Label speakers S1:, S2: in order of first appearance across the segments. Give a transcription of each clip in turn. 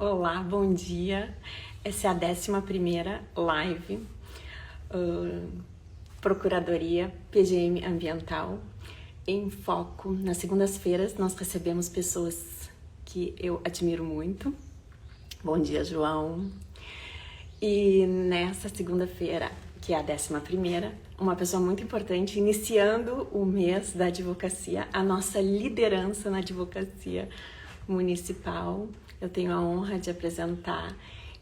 S1: Olá, bom dia. Essa é a 11ª live Procuradoria PGM Ambiental em foco. Nas segundas-feiras nós recebemos pessoas que eu admiro muito. Bom dia, João. E nessa segunda-feira, que é a 11ª, uma pessoa muito importante, iniciando o mês da advocacia, a nossa liderança na advocacia municipal. Eu tenho a honra de apresentar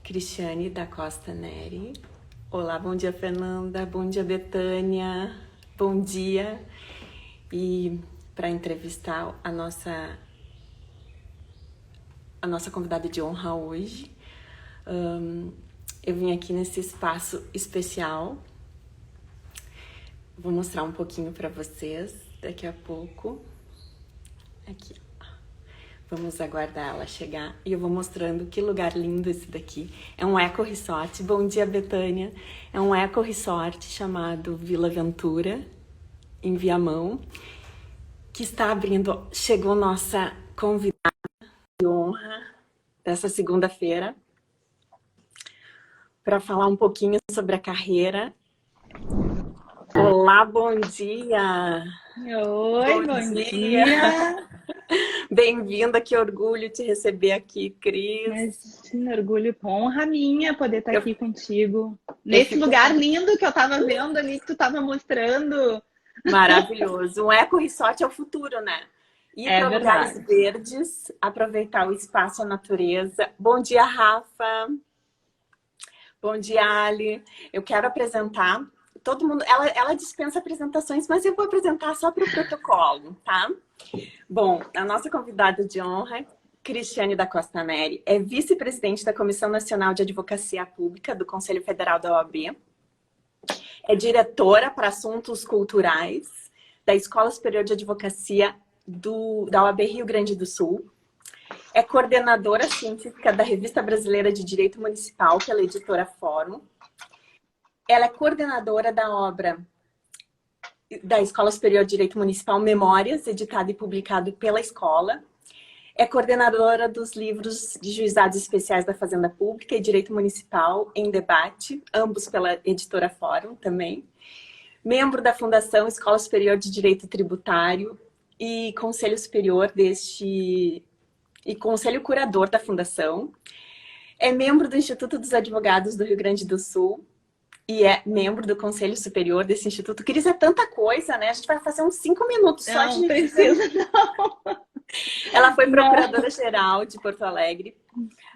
S1: Cristiane da Costa Neri. Olá, bom dia, Fernanda. Bom dia, Betânia. Bom dia. E para entrevistar a nossa convidada de honra hoje, eu vim aqui nesse espaço especial. Vou mostrar um pouquinho para vocês daqui a pouco. Aqui, vamos aguardar ela chegar e eu vou mostrando que lugar lindo esse daqui. É um eco resort. Bom dia, Betânia. É um eco resort chamado Vila Ventura, em Viamão, que está abrindo. Chegou nossa convidada de honra dessa segunda-feira para falar um pouquinho sobre a carreira. Olá, bom dia!
S2: Oi, bom dia!
S1: Bem-vinda, que orgulho te receber aqui, Cris.
S2: Imagina, orgulho, honra minha poder estar
S1: Eu,
S2: aqui contigo.
S1: eu
S2: Nesse
S1: fico
S2: lugar lindo que eu estava vendo ali, que tu estava mostrando.
S1: maravilhoso. Um eco resort é o futuro, né? Ir
S2: É
S1: para lugares
S2: verdade.
S1: verdes, aproveitar o espaço, a natureza. Bom dia, Rafa. Bom dia, Ali. Eu quero apresentar todo mundo. Ela dispensa apresentações, mas eu vou apresentar só para o protocolo, tá? Bom, a nossa convidada de honra, Cristiane da Costa Neri, é vice-presidente da Comissão Nacional de Advocacia Pública do Conselho Federal da OAB, é diretora para assuntos culturais da Escola Superior de Advocacia da OAB Rio Grande do Sul, é coordenadora científica da Revista Brasileira de Direito Municipal pela editora Fórum, ela é coordenadora da obra da Escola Superior de Direito Municipal Memórias, editado e publicado pela escola. É coordenadora dos livros de Juizados Especiais da Fazenda Pública e Direito Municipal em Debate, ambos pela editora Fórum também. Membro da Fundação Escola Superior de Direito Tributário e Conselho Superior e Conselho Curador da Fundação. É membro do Instituto dos Advogados do Rio Grande do Sul e é membro do Conselho Superior desse instituto. Cris, é tanta coisa, né? A gente vai fazer uns 5 minutos só
S2: Não
S1: de...
S2: precisa, não.
S1: Ela foi
S2: Não.
S1: procuradora-geral de Porto Alegre.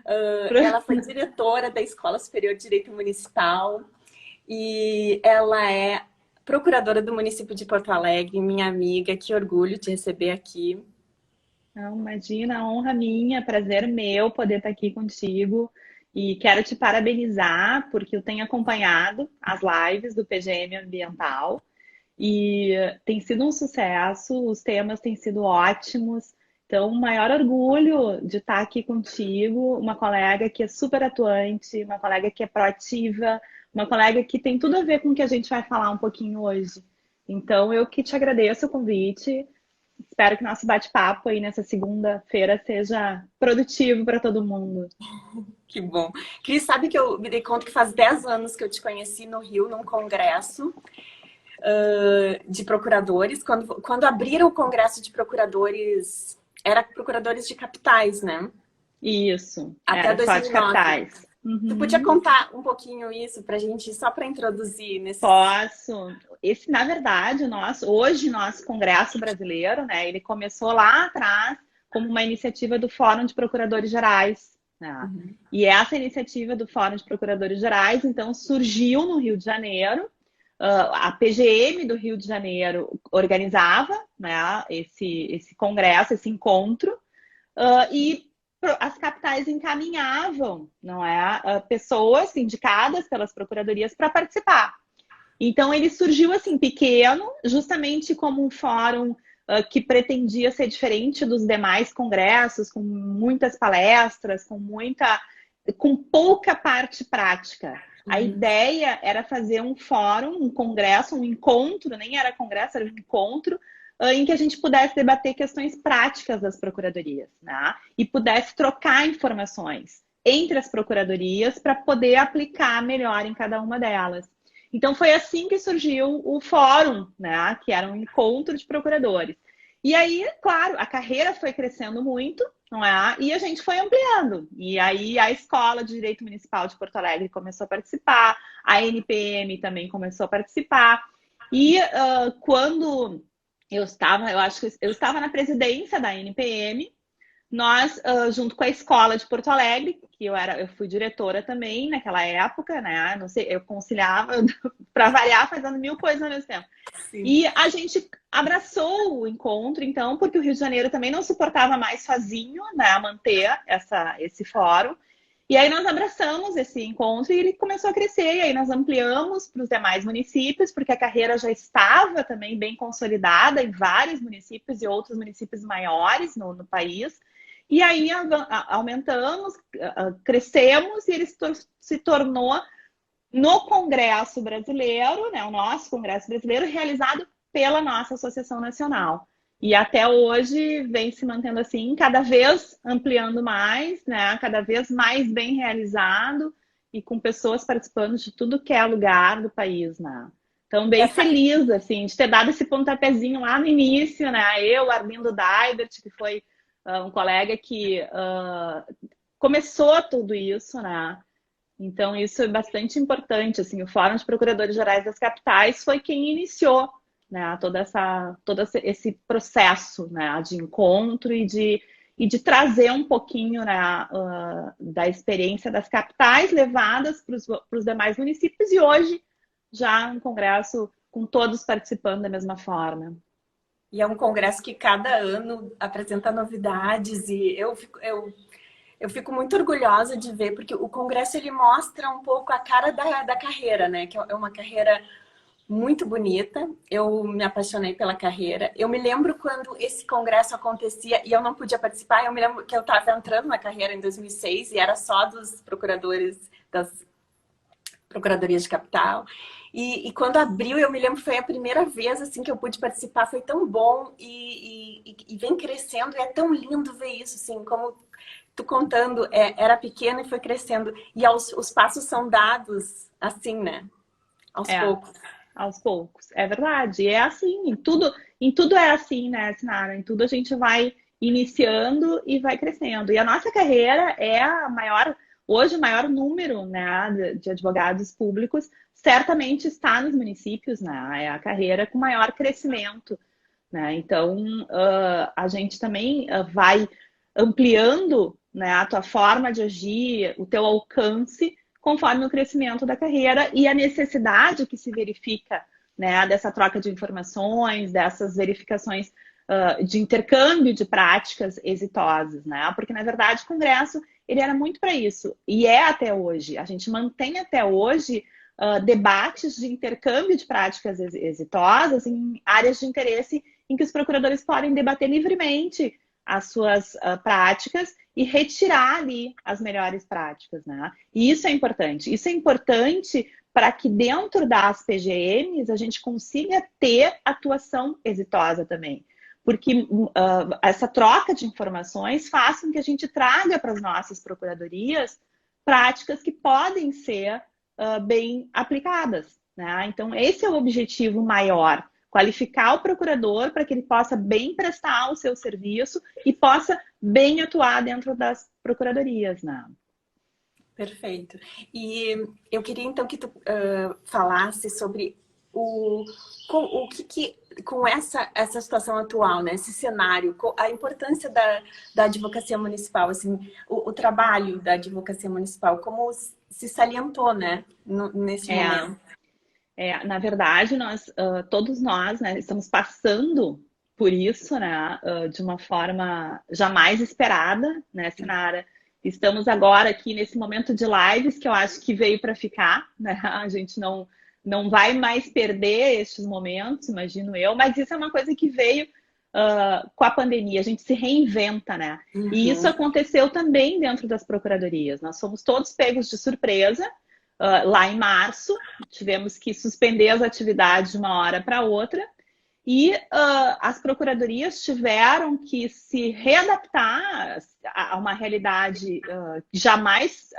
S1: Ela foi diretora da Escola Superior de Direito Municipal e ela é procuradora do município de Porto Alegre, minha amiga. Que orgulho te receber aqui.
S2: Não, imagina, honra minha, prazer meu poder estar aqui contigo. E quero te parabenizar, porque eu tenho acompanhado as lives do PGM Ambiental. E tem sido um sucesso, os temas têm sido ótimos. Então, o maior orgulho de estar aqui contigo, uma colega que é super atuante, uma colega que é proativa, uma colega que tem tudo a ver com o que a gente vai falar um pouquinho hoje. Então, eu que te agradeço o convite. Espero que nosso bate-papo aí nessa segunda-feira seja produtivo para todo mundo.
S1: Que bom. Cris, sabe que eu me dei conta que faz 10 anos que eu te conheci no Rio, num congresso de procuradores. Quando abriram o congresso de procuradores, era procuradores de capitais, né?
S2: Isso,
S1: Até
S2: era só de
S1: 2009.
S2: capitais.
S1: Tu podia
S2: Uhum.
S1: contar um pouquinho isso pra gente, só para introduzir nesses...
S2: Posso. Esse, na verdade, hoje, nosso Congresso Brasileiro, né, ele começou lá atrás como uma iniciativa do Fórum de Procuradores Gerais, né?
S1: Uhum.
S2: E essa iniciativa do Fórum de Procuradores Gerais, então, surgiu no Rio de Janeiro. A PGM do Rio de Janeiro organizava, né, esse congresso, esse encontro, e as capitais encaminhavam, não é, pessoas indicadas pelas procuradorias para participar. Então, ele surgiu assim, pequeno, justamente como um fórum que pretendia ser diferente dos demais congressos, com muitas palestras, com pouca parte prática. A
S1: Uhum.
S2: ideia era fazer um fórum, um congresso, um encontro, nem era congresso, era um encontro, em que a gente pudesse debater questões práticas das procuradorias, né? E pudesse trocar informações. entre as procuradorias para poder aplicar melhor em cada uma delas. Então, foi assim que surgiu o fórum, né? Que era um encontro de procuradores. E aí, claro, a carreira foi crescendo muito, não é? E a gente foi ampliando. E aí, a Escola de Direito Municipal de Porto Alegre começou a participar, a NPM também começou a participar. E quando eu acho que eu estava na presidência da NPM, nós, junto com a Escola de Porto Alegre, que eu fui diretora também naquela época, né? Não sei, eu conciliava, para variar, fazendo mil coisas ao mesmo tempo.
S1: Sim.
S2: E a gente abraçou o encontro, então, porque o Rio de Janeiro também não suportava mais sozinho, né, manter esse fórum. E aí nós abraçamos esse encontro e ele começou a crescer. E aí nós ampliamos para os demais municípios, porque a carreira já estava também bem consolidada em vários municípios e outros municípios maiores no país. E aí aumentamos, crescemos e ele se tornou no Congresso Brasileiro, né, o nosso Congresso Brasileiro, realizado pela nossa Associação Nacional. E até hoje vem se mantendo assim, cada vez ampliando mais, né, cada vez mais bem realizado e com pessoas participando de tudo que é lugar do país, né? Então, bem feliz, assim, de ter dado esse pontapézinho lá no início, né? Eu, Arlindo Daibert, que foi um colega que começou tudo isso, né? Então, isso é bastante importante, assim, o Fórum de Procuradores Gerais das Capitais foi quem iniciou, né, todo esse processo, né, de encontro e de trazer um pouquinho, né, da experiência das capitais levadas para os demais municípios e hoje já um congresso com todos participando da mesma forma.
S1: E é um congresso que cada ano apresenta novidades e eu fico muito orgulhosa de ver, porque o congresso ele mostra um pouco a cara da carreira, né? Que é uma carreira muito bonita. Eu me apaixonei pela carreira. Eu me lembro quando esse congresso acontecia e eu não podia participar. Eu me lembro que eu estava entrando na carreira em 2006 e era só dos procuradores das procuradorias de capital. E quando abriu, eu me lembro que foi a primeira vez assim que eu pude participar. Foi tão bom e vem crescendo. E é tão lindo ver isso, assim, como tu contando, era pequeno e foi crescendo. E os passos são dados assim, né? Aos poucos.
S2: Aos poucos, é verdade. É assim, em tudo é assim, né, Sinara? Em tudo a gente vai iniciando e vai crescendo. E a nossa carreira é a maior, hoje o maior número, né, de advogados públicos certamente está nos municípios, né? É a carreira com maior crescimento, né? Então, a gente também vai ampliando, né, a tua forma de agir, o teu alcance, conforme o crescimento da carreira e a necessidade que se verifica, né, dessa troca de informações, dessas verificações de intercâmbio de práticas exitosas, né? Porque, na verdade, o Congresso ele era muito para isso, e é até hoje. A gente mantém até hoje debates de intercâmbio de práticas exitosas em áreas de interesse em que os procuradores podem debater livremente as suas práticas e retirar ali as melhores práticas, né? E isso é importante. Isso é importante para que dentro das PGMs a gente consiga ter atuação exitosa também. Porque essa troca de informações faz com que a gente traga para as nossas procuradorias práticas que podem ser bem aplicadas, né? Então, esse é o objetivo maior. Qualificar o procurador para que ele possa bem prestar o seu serviço e possa bem atuar dentro das procuradorias, né?
S1: Perfeito. E eu queria então que tu falasse sobre o que com essa situação atual, né? Esse cenário, a importância da advocacia municipal, assim, o trabalho da advocacia municipal, como se salientou, né? Nesse momento.
S2: Na verdade, todos nós, né, estamos passando por isso, né, de uma forma jamais esperada, né, Sinara? Estamos agora aqui nesse momento de lives que eu acho que veio para ficar, né? A gente não vai mais perder estes momentos, imagino eu, mas isso é uma coisa que veio com a pandemia, a gente se reinventa, né? Uhum. E isso aconteceu também dentro das procuradorias. Nós fomos todos pegos de surpresa. Lá em março, tivemos que suspender as atividades de uma hora para outra e as procuradorias tiveram que se readaptar a uma realidade que jamais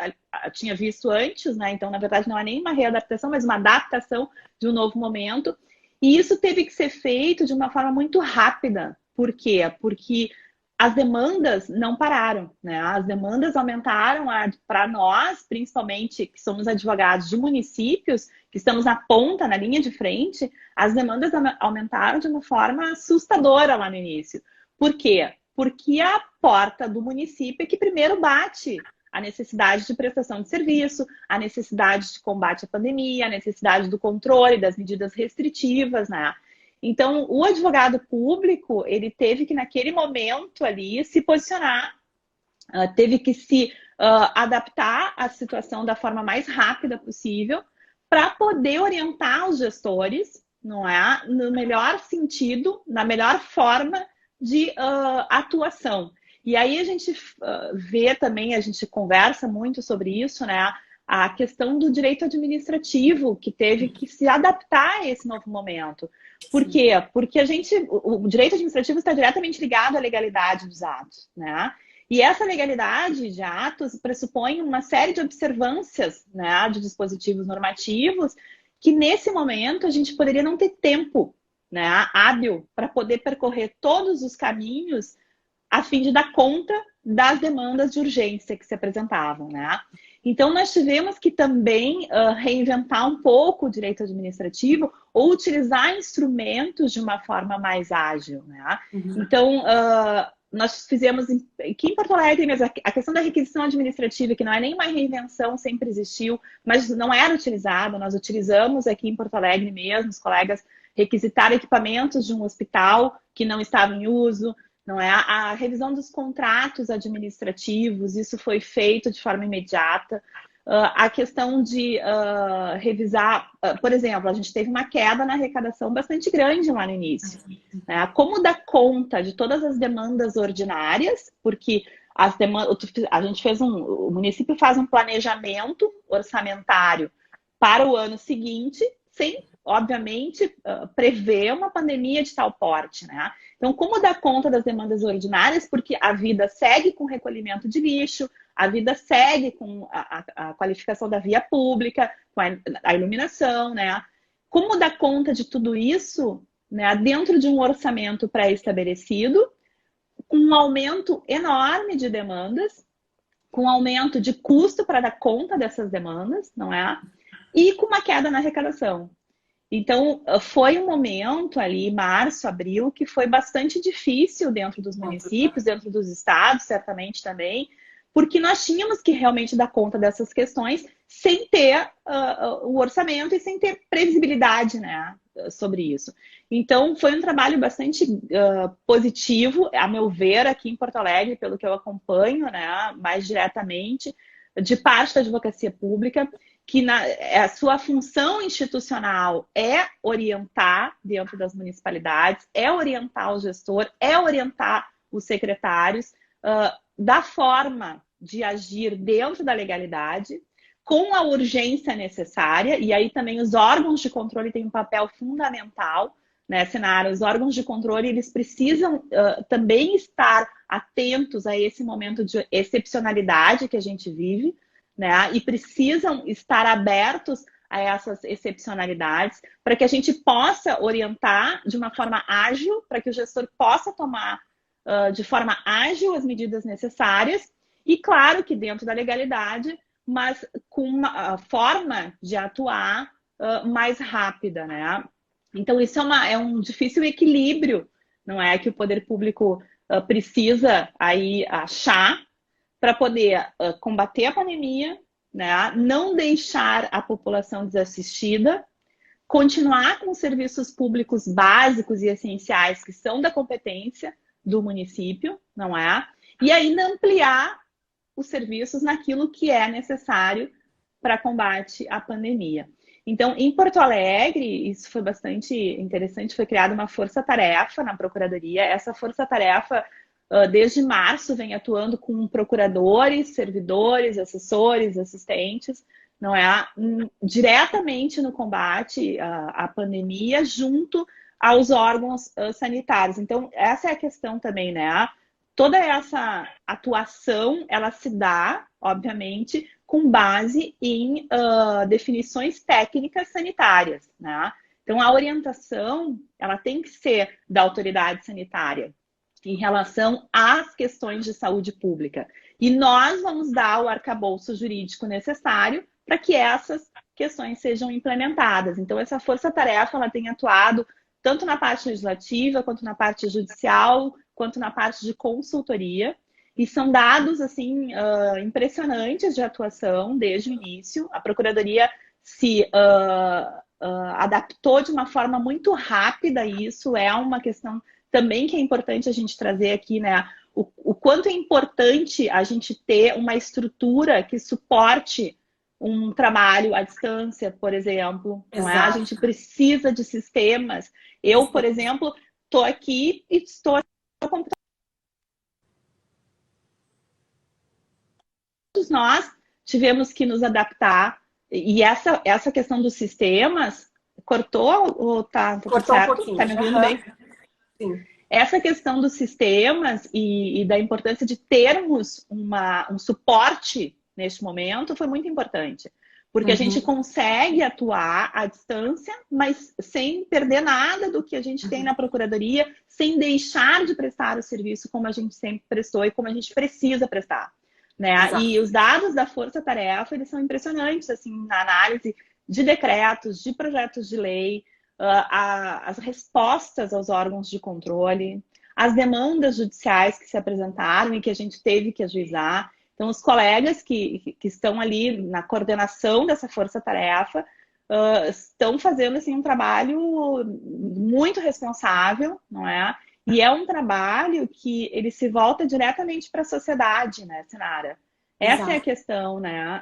S2: tinha visto antes, né? Então, na verdade, não é nem uma readaptação, mas uma adaptação de um novo momento. E isso teve que ser feito de uma forma muito rápida. Por quê? Porque as demandas não pararam, né? As demandas aumentaram para nós, principalmente que somos advogados de municípios, que estamos na ponta, na linha de frente, as demandas aumentaram de uma forma assustadora lá no início. Por quê? Porque a porta do município é que primeiro bate a necessidade de prestação de serviço, a necessidade de combate à pandemia, a necessidade do controle das medidas restritivas, né? Então, o advogado público, ele teve que, naquele momento ali, se posicionar, teve que se adaptar à situação da forma mais rápida possível para poder orientar os gestores, não é? No melhor sentido, na melhor forma de atuação. E aí a gente vê também, a gente conversa muito sobre isso, né? A questão do direito administrativo, que teve que se adaptar a esse novo momento. Por quê? Porque o direito administrativo está diretamente ligado à legalidade dos atos, né? E essa legalidade de atos pressupõe uma série de observâncias, né, de dispositivos normativos que, nesse momento, a gente poderia não ter tempo, né, hábil para poder percorrer todos os caminhos a fim de dar conta das demandas de urgência que se apresentavam, né? Então, nós tivemos que também reinventar um pouco o direito administrativo ou utilizar instrumentos de uma forma mais ágil, né? Uhum. Então, nós fizemos aqui em Porto Alegre mesmo, a questão da requisição administrativa, que não é nem uma reinvenção, sempre existiu, mas não era utilizada. Nós utilizamos aqui em Porto Alegre mesmo, os colegas requisitaram equipamentos de um hospital que não estavam em uso, não é? A revisão dos contratos administrativos, isso foi feito de forma imediata. A questão de revisar, por exemplo, a gente teve uma queda na arrecadação bastante grande lá no início. Né? Como dar conta de todas as demandas ordinárias, porque a gente fez o município faz um planejamento orçamentário para o ano seguinte, sem, obviamente, prever uma pandemia de tal porte, né? Então, como dar conta das demandas ordinárias? Porque a vida segue com recolhimento de lixo, a vida segue com a qualificação da via pública, com a iluminação, né? Como dar conta de tudo isso, né, dentro de um orçamento pré-estabelecido, com um aumento enorme de demandas, com aumento de custo para dar conta dessas demandas, não é? E com uma queda na arrecadação. Então, foi um momento ali, março, abril, que foi bastante difícil dentro dos municípios, dentro dos estados, certamente também, porque nós tínhamos que realmente dar conta dessas questões sem ter o orçamento e sem ter previsibilidade, né, sobre isso. Então, foi um trabalho bastante positivo, a meu ver, aqui em Porto Alegre, pelo que eu acompanho, né, mais diretamente, de parte da advocacia pública, que a sua função institucional é orientar dentro das municipalidades, é orientar o gestor, é orientar os secretários da forma de agir dentro da legalidade, com a urgência necessária, e aí também os órgãos de controle têm um papel fundamental, né, Sinara? Os órgãos de controle, eles precisam também estar atentos a esse momento de excepcionalidade que a gente vive, né? E precisam estar abertos a essas excepcionalidades para que a gente possa orientar de uma forma ágil, para que o gestor possa tomar de forma ágil as medidas necessárias e, claro, que dentro da legalidade, mas com uma forma de atuar mais rápida, né? Então, isso é um difícil equilíbrio, não é? Que o poder público precisa aí achar para poder combater a pandemia, né? Não deixar a população desassistida, continuar com os serviços públicos básicos e essenciais que são da competência do município, não é? E ainda ampliar os serviços naquilo que é necessário para combate à pandemia. Então, em Porto Alegre, isso foi bastante interessante, foi criada uma força-tarefa na Procuradoria. Essa força-tarefa, desde março, vem atuando com procuradores, servidores, assessores, assistentes, não é? Diretamente no combate à pandemia, junto aos órgãos sanitários. Então, essa é a questão também, né? Toda essa atuação, ela se dá, obviamente, com base em definições técnicas sanitárias, né? Então, a orientação, ela tem que ser da autoridade sanitária em relação às questões de saúde pública. E nós vamos dar o arcabouço jurídico necessário para que essas questões sejam implementadas. Então, essa força-tarefa, ela tem atuado tanto na parte legislativa, quanto na parte judicial, quanto na parte de consultoria. E são dados, assim, impressionantes de atuação desde o início. A Procuradoria se adaptou de uma forma muito rápida a isso. É uma questão também que é importante a gente trazer aqui, né? O quanto é importante a gente ter uma estrutura que suporte um trabalho à distância, por exemplo. Não é? A gente precisa de sistemas. Eu, por exemplo, estou aqui e estou no computador. Todos nós tivemos que nos adaptar. E essa questão dos sistemas, cortou ou tá
S1: cortou
S2: certo?
S1: Um pouquinho.
S2: Tá me ouvindo bem?
S1: Sim.
S2: Essa questão dos sistemas e da importância de termos um suporte neste momento foi muito importante. Porque a gente consegue atuar à distância, mas sem perder nada do que a gente tem na Procuradoria, sem deixar de prestar o serviço como a gente sempre prestou e como a gente precisa prestar. Né? E os dados da Força-Tarefa, eles são impressionantes, assim, na análise de decretos, de projetos de lei, as respostas aos órgãos de controle, as demandas judiciais que se apresentaram e que a gente teve que ajuizar. Então, os colegas que estão ali na coordenação dessa força-tarefa estão fazendo assim, um trabalho muito responsável, não é? E é um trabalho que ele se volta diretamente para a sociedade, né, Sinara? Essa é a questão, né?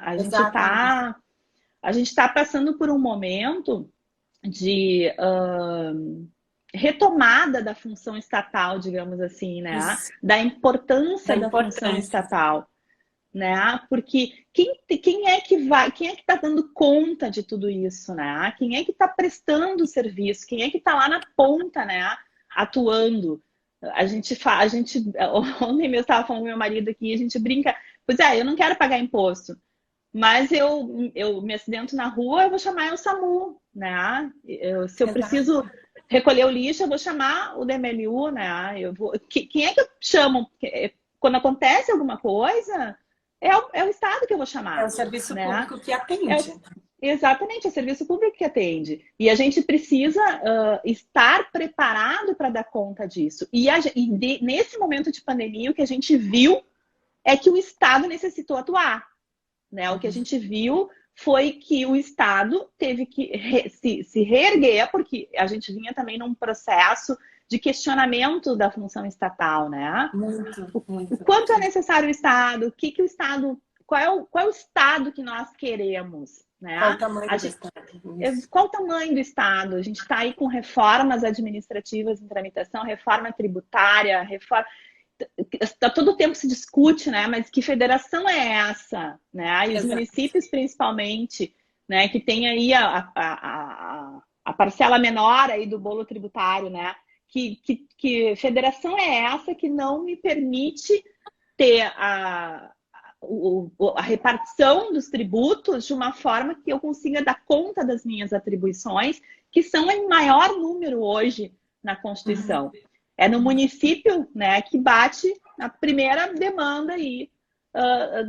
S2: A gente tá passando por um momento de retomada da função estatal, digamos assim, né? Da importância da função estatal, né? Porque quem é que está dando conta de tudo isso, né? Quem é que está prestando o serviço? Quem é que está lá na ponta, né? Atuando. Ontem mesmo estava falando com meu marido aqui, a gente brinca, pois eu não quero pagar imposto. Mas eu me acidento na rua, eu vou chamar o SAMU, né? Se eu preciso recolher o lixo, eu vou chamar o DMLU, né? Quem é que eu chamo? Quando acontece alguma coisa, é o Estado que eu vou chamar.
S1: É o serviço público que atende.
S2: Exatamente, é o serviço público que atende. E a gente precisa estar preparado para dar conta disso. Nesse momento de pandemia, o que a gente viu é que o Estado necessitou atuar. Né? O que a gente viu foi que o Estado teve que se reerguer, porque a gente vinha também num processo de questionamento da função estatal, né?
S1: Muito.
S2: O quanto é necessário o Estado? O que o Estado... Qual é o Estado que nós queremos? Né?
S1: Qual o tamanho do Estado?
S2: Qual o tamanho do Estado? A gente está aí com reformas administrativas em tramitação, reforma tributária, reforma... Todo o tempo se discute, né? Mas que federação é essa? Né? E os municípios, principalmente, né? Que tem aí a parcela menor aí do bolo tributário, né? Que federação é essa que não me permite ter a repartição dos tributos de uma forma que eu consiga dar conta das minhas atribuições, que são em maior número hoje na Constituição. É no município, né, que bate a primeira demanda aí,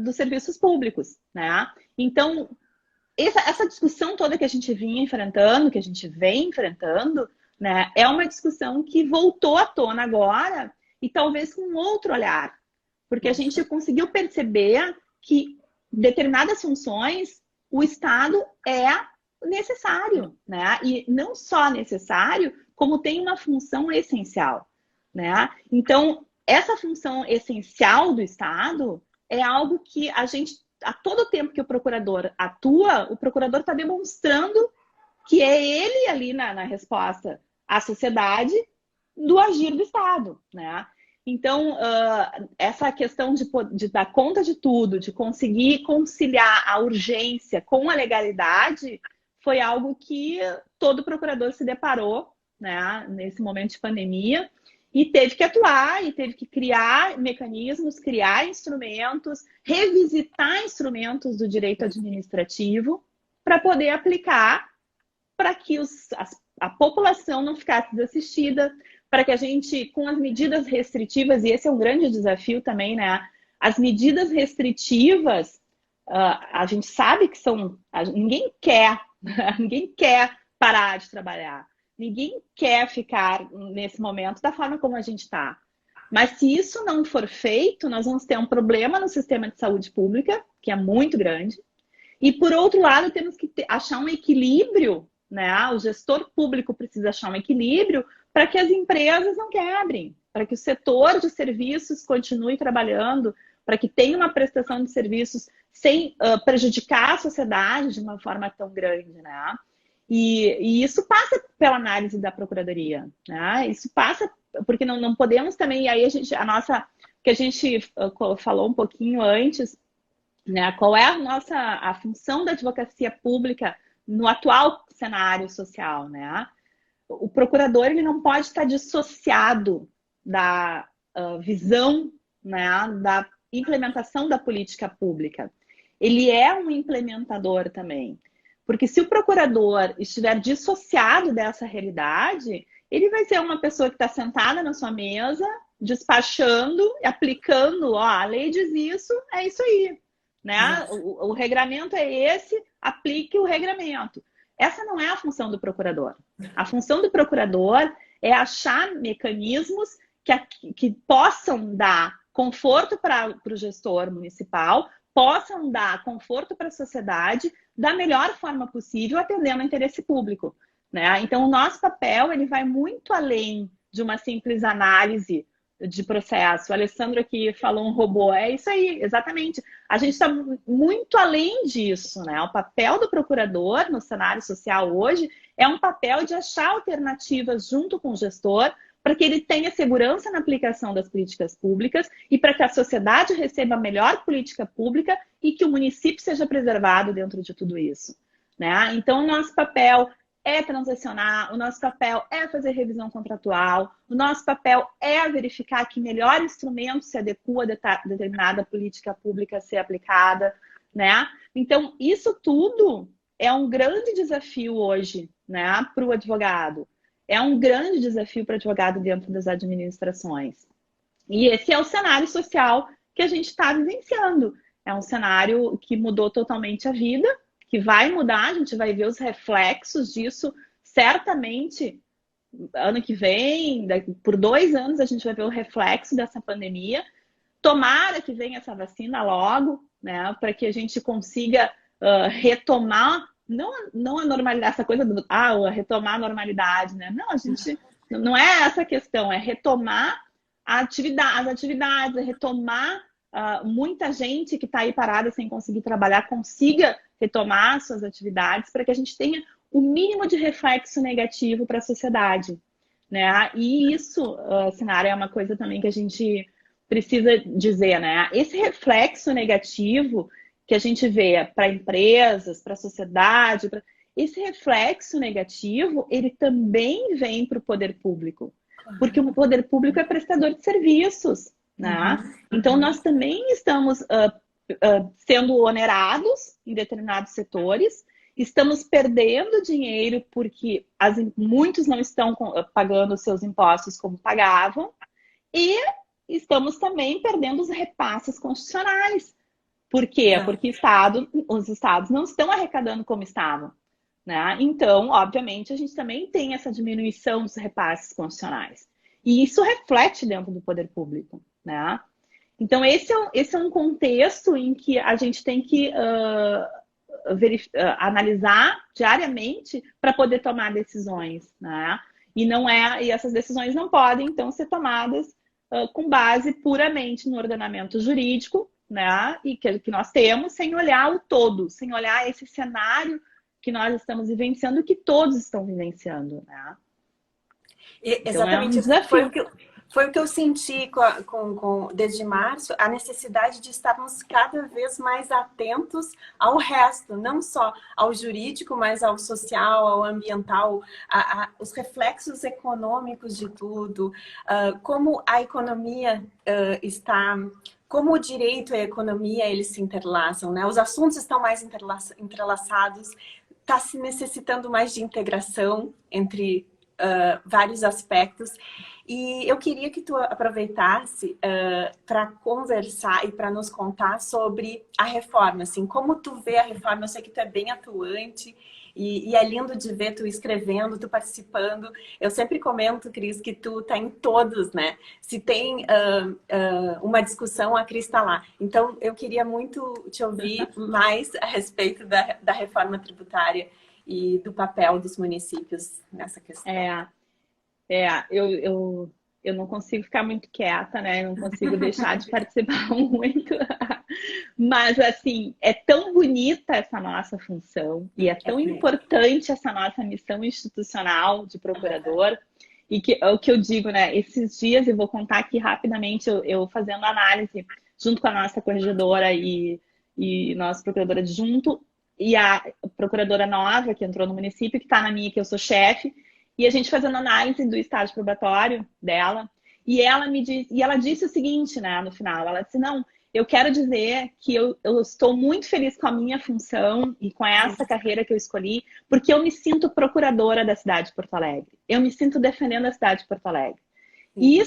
S2: dos serviços públicos. Né? Então, essa discussão toda que a gente vinha enfrentando, que a gente vem enfrentando, né, é uma discussão que voltou à tona agora e talvez com outro olhar. Porque a gente conseguiu perceber que determinadas funções o Estado é necessário. Né? E não só necessário, como tem uma função essencial. Né? Então, essa função essencial do Estado é algo que a gente, a todo tempo que o procurador atua, o procurador está demonstrando que é ele ali na resposta à sociedade do agir do Estado. Né? Então, essa questão de dar conta de tudo, de conseguir conciliar a urgência com a legalidade, foi algo que todo procurador se deparou, né, nesse momento de pandemia, e teve que atuar, e teve que criar mecanismos, criar instrumentos, revisitar instrumentos do direito administrativo para poder aplicar para que a população não ficasse desassistida, para que a gente, com as medidas restritivas, e esse é um grande desafio também, né? As medidas restritivas, a gente sabe que ninguém quer, ninguém quer parar de trabalhar. Ninguém quer ficar nesse momento da forma como a gente está. Mas se isso não for feito, nós vamos ter um problema no sistema de saúde pública, que é muito grande. E, por outro lado, temos que achar um equilíbrio, né? O gestor público precisa achar um equilíbrio para que as empresas não quebrem, para que o setor de serviços continue trabalhando, para que tenha uma prestação de serviços sem prejudicar a sociedade de uma forma tão grande, né? E isso passa pela análise da Procuradoria, né? Isso passa, porque não podemos também, e aí que a gente falou um pouquinho antes, né? Qual é a função da advocacia pública no atual cenário social, né? O procurador ele não pode estar dissociado da visão, né, da implementação da política pública. Ele é um implementador também. Porque se o procurador estiver dissociado dessa realidade, ele vai ser uma pessoa que está sentada na sua mesa, despachando, aplicando, a lei diz isso, é isso aí. Né? O regramento é esse, aplique o regramento. Essa não é a função do procurador. A função do procurador é achar mecanismos que possam dar conforto para o gestor municipal, possam dar conforto para a sociedade da melhor forma possível, atendendo ao interesse público. Né? Então, o nosso papel ele vai muito além de uma simples análise de processo. O Alessandro aqui falou um robô. É isso aí, exatamente. A gente está muito além disso. Né? O papel do procurador no cenário social hoje é um papel de achar alternativas junto com o gestor para que ele tenha segurança na aplicação das políticas públicas e para que a sociedade receba a melhor política pública e que o município seja preservado dentro de tudo isso. Né? Então, o nosso papel é transacionar, o nosso papel é fazer revisão contratual, o nosso papel é verificar que melhor instrumento se adequa a determinada política pública a ser aplicada. Né? Então, isso tudo é um grande desafio hoje, né, para o advogado. É um grande desafio para o advogado dentro das administrações. E esse é o cenário social que a gente está vivenciando. É um cenário que mudou totalmente a vida, que vai mudar, a gente vai ver os reflexos disso certamente ano que vem, por 2 anos a gente vai ver o reflexo dessa pandemia. Tomara que venha essa vacina logo, né, para que a gente consiga retomar não a normalidade, essa coisa do retomar a normalidade, né? Não, a gente não é essa a questão, é retomar as atividades, é retomar muita gente que está aí parada sem conseguir trabalhar, consiga retomar suas atividades para que a gente tenha o mínimo de reflexo negativo para a sociedade. Né? E isso, Sinara, é uma coisa também que a gente precisa dizer, né? Esse reflexo negativo que a gente vê para empresas, para a sociedade, esse reflexo negativo, ele também vem para o poder público, porque o poder público é prestador de serviços, né? Então, nós também estamos sendo onerados em determinados setores, estamos perdendo dinheiro porque muitos não estão pagando os seus impostos como pagavam, e estamos também perdendo os repasses constitucionais. Por quê? Porque os estados não estão arrecadando como estavam. Né? Então, obviamente, a gente também tem essa diminuição dos repasses constitucionais. E isso reflete dentro do poder público. Né? Então, esse é um contexto em que a gente tem que analisar diariamente para poder tomar decisões. Né? E essas decisões não podem, então, ser tomadas com base puramente no ordenamento jurídico, né? E que nós temos, sem olhar o todo, sem olhar esse cenário que nós estamos vivenciando, que todos estão vivenciando. Né?
S1: Exatamente,
S2: então é um desafio.
S1: Foi o que eu senti desde março, a necessidade de estarmos cada vez mais atentos ao resto, não só ao jurídico, mas ao social, ao ambiental, os reflexos econômicos de tudo, como a economia está... Como o direito e a economia, eles se interlaçam, né? Os assuntos estão mais entrelaçados, está se necessitando mais de integração entre vários aspectos. E eu queria que tu aproveitasse para conversar e para nos contar sobre a reforma, assim, como tu vê a reforma. Eu sei que tu é bem atuante e é lindo de ver tu escrevendo, tu participando. Eu sempre comento, Cris, que tu tá em todos, né? Se tem uma discussão, a Cris está lá. Então, eu queria muito te ouvir mais a respeito da reforma tributária e do papel dos municípios nessa questão.
S2: Eu não consigo ficar muito quieta, né? Eu não consigo deixar de participar muito. Mas, assim, é tão bonita essa nossa função e é tão importante essa nossa missão institucional de procurador. E que, é o que eu digo, né? Esses dias, eu vou contar aqui rapidamente, eu fazendo análise junto com a nossa corregedora e nossa procuradora adjunto e a procuradora nova que entrou no município, que está na minha, que eu sou chefe. E a gente fazendo análise do estágio probatório dela, e ela disse o seguinte, né, no final, ela disse, não, eu quero dizer que eu estou muito feliz com a minha função e com essa carreira que eu escolhi, porque eu me sinto procuradora da cidade de Porto Alegre. Eu me sinto defendendo a cidade de Porto Alegre. E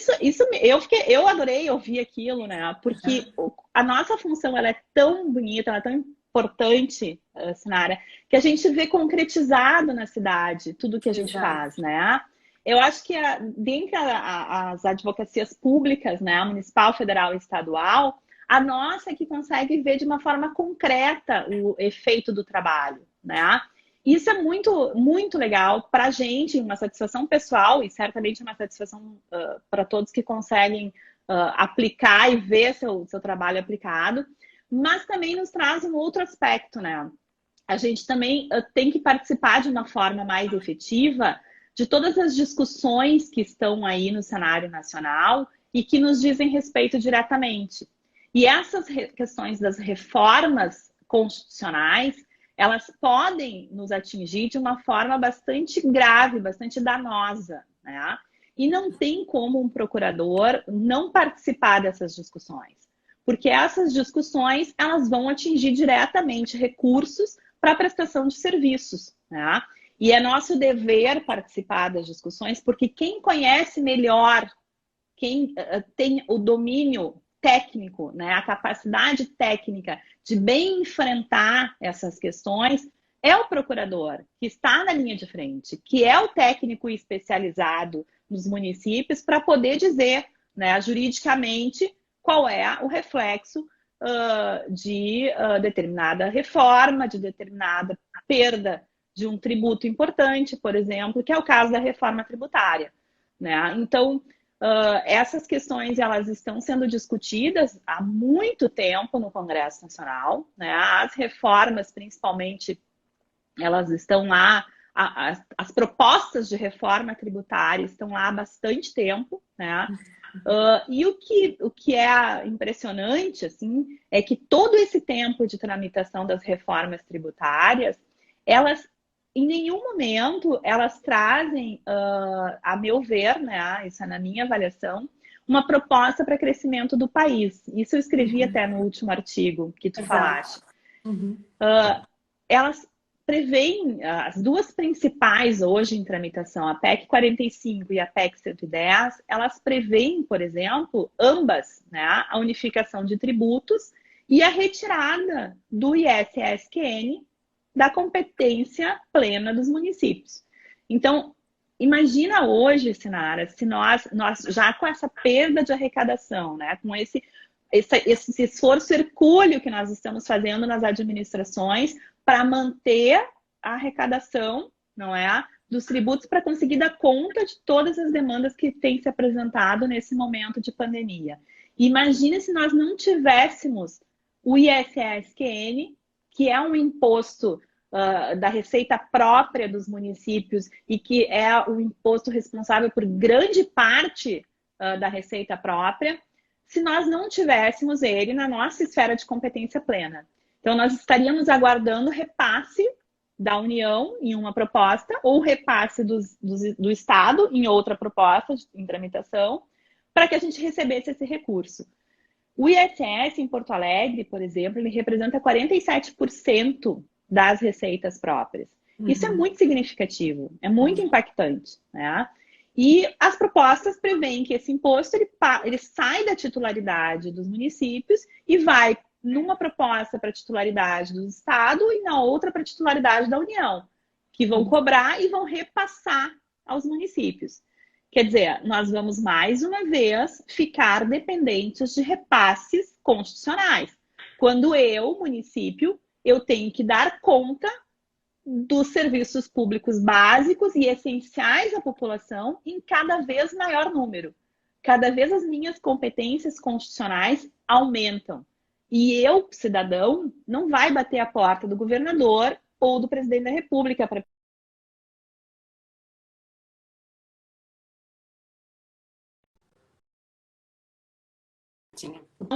S2: eu adorei ouvir aquilo, né, porque a nossa função, ela é tão bonita, ela é tão importante, Sinara, que a gente vê concretizado na cidade tudo que a gente faz, né? Eu acho que dentre as advocacias públicas, né, municipal, federal e estadual, a nossa é que consegue ver de uma forma concreta o efeito do trabalho, né? Isso é muito, muito legal para a gente, uma satisfação pessoal e certamente uma satisfação para todos que conseguem aplicar e ver seu trabalho aplicado. Mas também nos traz um outro aspecto, né? A gente também tem que participar de uma forma mais efetiva de todas as discussões que estão aí no cenário nacional e que nos dizem respeito diretamente. E essas questões das reformas constitucionais, elas podem nos atingir de uma forma bastante grave, bastante danosa, né? E não tem como um procurador não participar dessas discussões. Porque essas discussões, elas vão atingir diretamente recursos para a prestação de serviços, né? E é nosso dever participar das discussões, porque quem conhece melhor, quem tem o domínio técnico, né, a capacidade técnica de bem enfrentar essas questões, é o procurador, que está na linha de frente, que é o técnico especializado nos municípios para poder dizer, né, juridicamente, qual é o reflexo de determinada reforma, de determinada perda de um tributo importante, por exemplo, que é o caso da reforma tributária, né? Então, essas questões elas estão sendo discutidas há muito tempo no Congresso Nacional, né? As reformas, principalmente, elas estão lá, as propostas de reforma tributária estão lá há bastante tempo, né? E o que é impressionante, assim, é que todo esse tempo de tramitação das reformas tributárias, elas, em nenhum momento, elas trazem, a meu ver, né, isso é na minha avaliação, uma proposta para crescimento do país. Isso eu escrevi até no último artigo que tu falaste. Elas prevêem, as duas principais hoje em tramitação, a PEC 45 e a PEC 110, elas prevêem, por exemplo, ambas, né, a unificação de tributos e a retirada do ISS-QN da competência plena dos municípios. Então, imagina hoje, Sinara, se nós já com essa perda de arrecadação, né, com esse esforço hercúleo que nós estamos fazendo nas administrações para manter a arrecadação, não é, dos tributos para conseguir dar conta de todas as demandas que têm se apresentado nesse momento de pandemia. Imagine se nós não tivéssemos o ISS-QN, que é um imposto da receita própria dos municípios e que é o imposto responsável por grande parte da receita própria se nós não tivéssemos ele na nossa esfera de competência plena. Então, nós estaríamos aguardando repasse da União em uma proposta ou repasse do Estado em outra proposta em tramitação para que a gente recebesse esse recurso. O ISS em Porto Alegre, por exemplo, ele representa 47% das receitas próprias. Isso é muito significativo, é muito impactante, né? E as propostas prevêem que esse imposto ele sai da titularidade dos municípios e vai numa proposta para titularidade do Estado e na outra para titularidade da União, que vão cobrar e vão repassar aos municípios. Quer dizer, nós vamos mais uma vez ficar dependentes de repasses constitucionais. Quando eu, município, eu tenho que dar conta dos serviços públicos básicos e essenciais à população em cada vez maior número. Cada vez as minhas competências constitucionais aumentam. E eu, cidadão, não vai bater a porta do governador ou do presidente da República para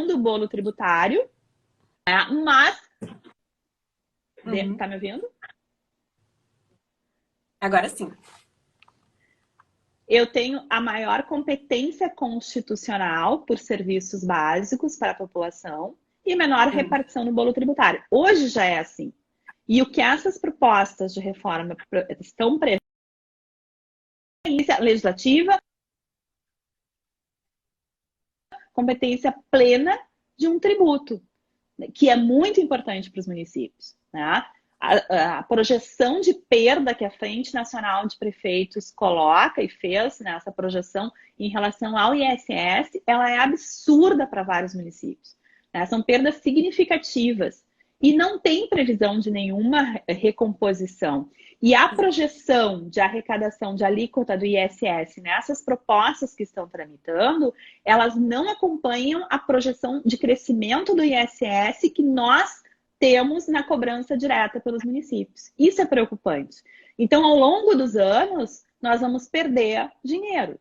S2: do bolo tributário, mas... Tá me ouvindo?
S1: Agora sim.
S2: Eu tenho a maior competência constitucional por serviços básicos para a população e menor repartição no bolo tributário. Hoje já é assim. E o que essas propostas de reforma estão prevendo legislativa, competência plena de um tributo, que é muito importante para os municípios, né? A projeção de perda que a Frente Nacional de Prefeitos coloca e fez nessa projeção em relação ao ISS, ela é absurda para vários municípios, né? São perdas significativas e não tem previsão de nenhuma recomposição. E a projeção de arrecadação de alíquota do ISS nessas propostas que estão tramitando, elas não acompanham a projeção de crescimento do ISS que nós temos na cobrança direta pelos municípios. Isso é preocupante. Então, ao longo dos anos, nós vamos perder dinheiro,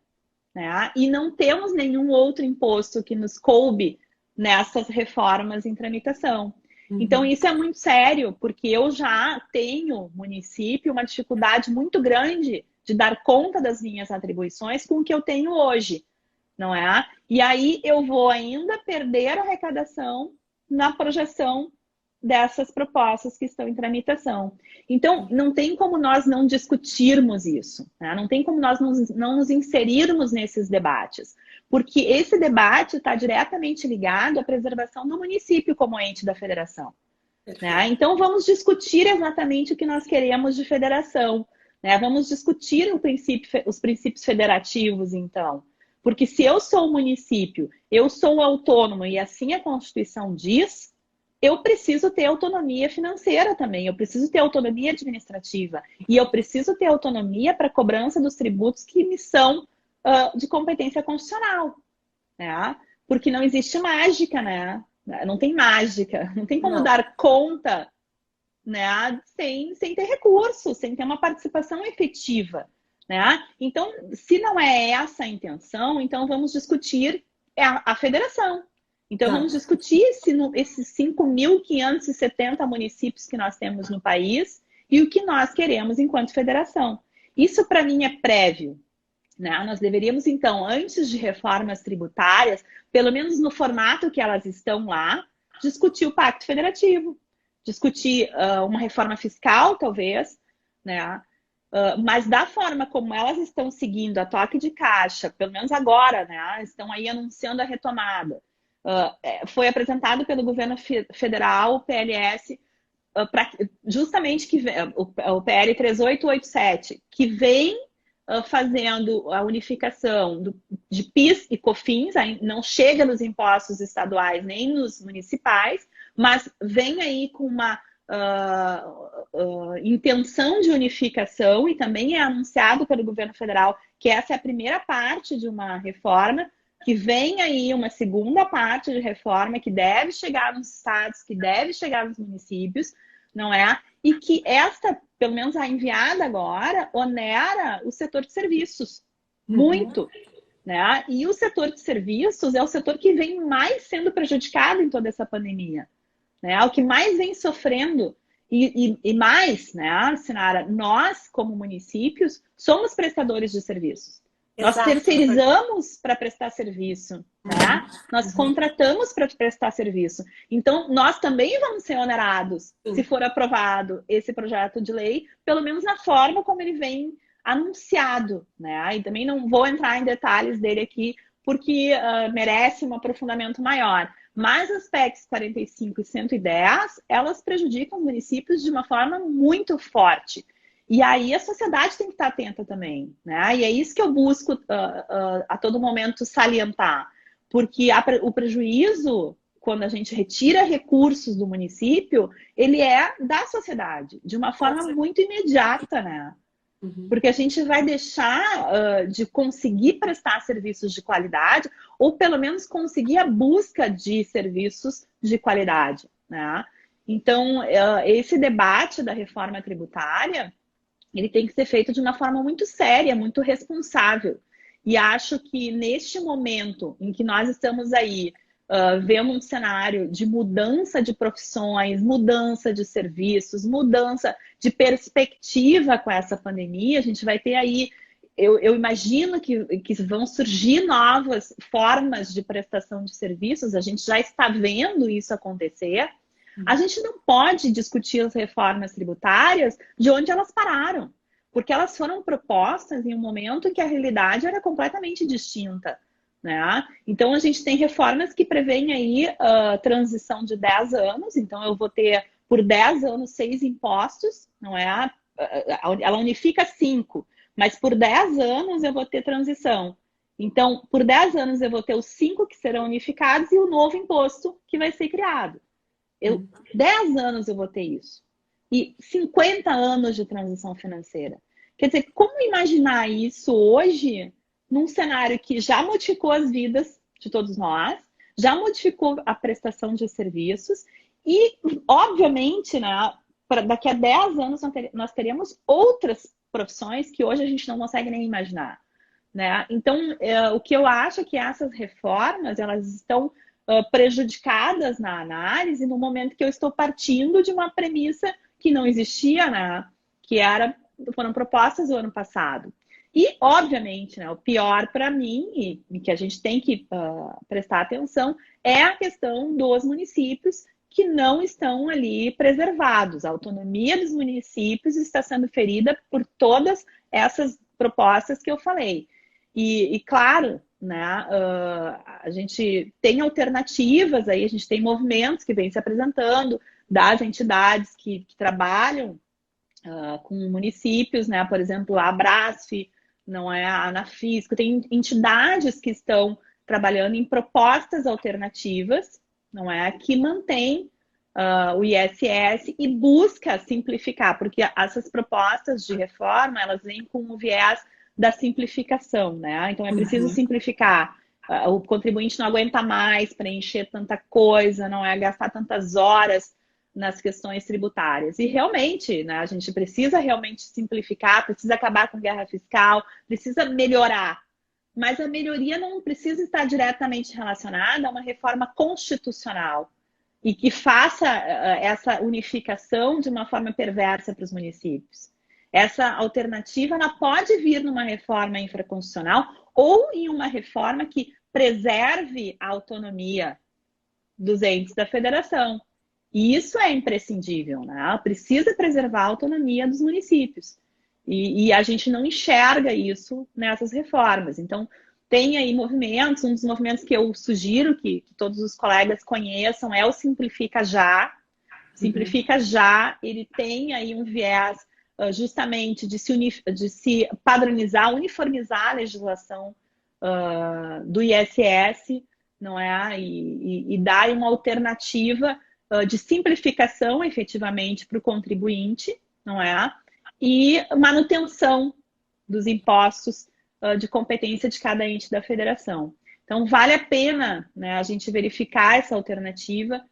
S2: né? E não temos nenhum outro imposto que nos coube nessas reformas em tramitação. Então, isso é muito sério, porque eu já tenho, município, uma dificuldade muito grande de dar conta das minhas atribuições com o que eu tenho hoje, não é? E aí eu vou ainda perder a arrecadação na projeção dessas propostas que estão em tramitação. Então, não tem como nós não discutirmos isso, né? Não tem como nós não nos inserirmos nesses debates, porque esse debate está diretamente ligado à preservação do município como ente da federação, né? Então, vamos discutir exatamente o que nós queremos de federação, né? Vamos discutir os princípios federativos, então. Porque se eu sou o município, eu sou autônomo e assim a Constituição diz, eu preciso ter autonomia financeira também, eu preciso ter autonomia administrativa e eu preciso ter autonomia para a cobrança dos tributos que me são de competência constitucional, né? Porque não existe mágica, né? Não tem mágica, não tem como dar conta, né? Sem ter recurso, sem ter uma participação efetiva, né? Então, se não é essa a intenção, então vamos discutir a federação. Então, vamos discutir esses 5.570 municípios que nós temos no país e o que nós queremos enquanto federação. Isso, para mim, é prévio, né? Nós deveríamos, então, antes de reformas tributárias, pelo menos no formato que elas estão lá, discutir o Pacto Federativo, discutir uma reforma fiscal, talvez, né? Mas da forma como elas estão seguindo a toque de caixa, pelo menos agora, né? Estão aí anunciando a retomada. Foi apresentado pelo governo federal, o PLS, justamente o PL 3887, que vem fazendo a unificação de PIS e COFINS, não chega nos impostos estaduais nem nos municipais, mas vem aí com uma intenção de unificação e também é anunciado pelo governo federal que essa é a primeira parte de uma reforma, que vem aí uma segunda parte de reforma que deve chegar nos estados, que deve chegar nos municípios, não é? E que esta, pelo menos a enviada agora, onera o setor de serviços. Muito. né? E o setor de serviços é o setor que vem mais sendo prejudicado em toda essa pandemia, né? É o que mais vem sofrendo. E mais, né, Sinara, nós, como municípios, somos prestadores de serviços. Nós
S1: Exato.
S2: terceirizamos para prestar serviço, né? Nós contratamos para prestar serviço. Então, nós também vamos ser onerados, se for aprovado esse projeto de lei, pelo menos na forma como ele vem anunciado, né? E também não vou entrar em detalhes dele aqui, porque merece um aprofundamento maior. Mas as PECs 45 e 110, elas prejudicam municípios de uma forma muito forte. E aí a sociedade tem que estar atenta também, né? E é isso que eu busco a todo momento salientar. Porque o prejuízo, quando a gente retira recursos do município, ele é da sociedade, de uma forma muito imediata, né? Porque a gente vai deixar de conseguir prestar serviços de qualidade, ou pelo menos conseguir a busca de serviços de qualidade, né? Então, esse debate da reforma tributária, ele tem que ser feito de uma forma muito séria, muito responsável. E acho que neste momento em que nós estamos aí vendo um cenário de mudança de profissões, mudança de serviços, mudança de perspectiva com essa pandemia, a gente vai ter aí, eu imagino que vão surgir novas formas de prestação de serviços, a gente já está vendo isso acontecer. A gente não pode discutir as reformas tributárias de onde elas pararam, porque elas foram propostas em um momento em que a realidade era completamente distinta, né? Então, a gente tem reformas que prevêem aí transição de 10 anos, então eu vou ter, por 10 anos, 6 impostos, não é? Ela unifica 5, mas por 10 anos eu vou ter transição. Então, por 10 anos eu vou ter os 5 que serão unificados e o novo imposto que vai ser criado. 10 anos eu vou ter isso. E 50 anos de transição financeira. Quer dizer, como imaginar isso hoje num cenário que já modificou as vidas de todos nós, já modificou a prestação de serviços e, obviamente, né, daqui a 10 anos nós teríamos outras profissões que hoje a gente não consegue nem imaginar, né? Então, o que eu acho é que essas reformas, elas estão prejudicadas na análise no momento que eu estou partindo de uma premissa que não existia, né? Que foram propostas o ano passado. E, obviamente, né, o pior para mim, e que a gente tem que prestar atenção, é a questão dos municípios que não estão ali preservados. A autonomia dos municípios está sendo ferida por todas essas propostas que eu falei. E claro, né, a gente tem alternativas aí, a gente tem movimentos que vêm se apresentando das entidades que trabalham com municípios, né, por exemplo, a Abrasf, não é, a Anafisco, tem entidades que estão trabalhando em propostas alternativas, não é, que mantém o ISS e busca simplificar, porque essas propostas de reforma, elas vêm com o viés da simplificação, né? Então é preciso simplificar. O contribuinte não aguenta mais preencher tanta coisa, não é gastar tantas horas nas questões tributárias. E realmente, né, a gente precisa realmente simplificar, precisa acabar com guerra fiscal, precisa melhorar. Mas a melhoria não precisa estar diretamente relacionada a uma reforma constitucional e que faça essa unificação de uma forma perversa para os municípios. Essa alternativa ela pode vir numa reforma infraconstitucional ou em uma reforma que preserve a autonomia dos entes da federação. E isso é imprescindível, né? Ela precisa preservar a autonomia dos municípios. E a gente não enxerga isso nessas reformas. Então, tem aí movimentos, um dos movimentos que eu sugiro que todos os colegas conheçam é o Simplifica Já. Simplifica Já, ele tem aí um viés justamente de se padronizar, uniformizar a legislação do ISS, não é? E dar uma alternativa de simplificação, efetivamente, para o contribuinte, não é? E manutenção dos impostos de competência de cada ente da federação. Então, vale a pena, né, a gente verificar essa alternativa,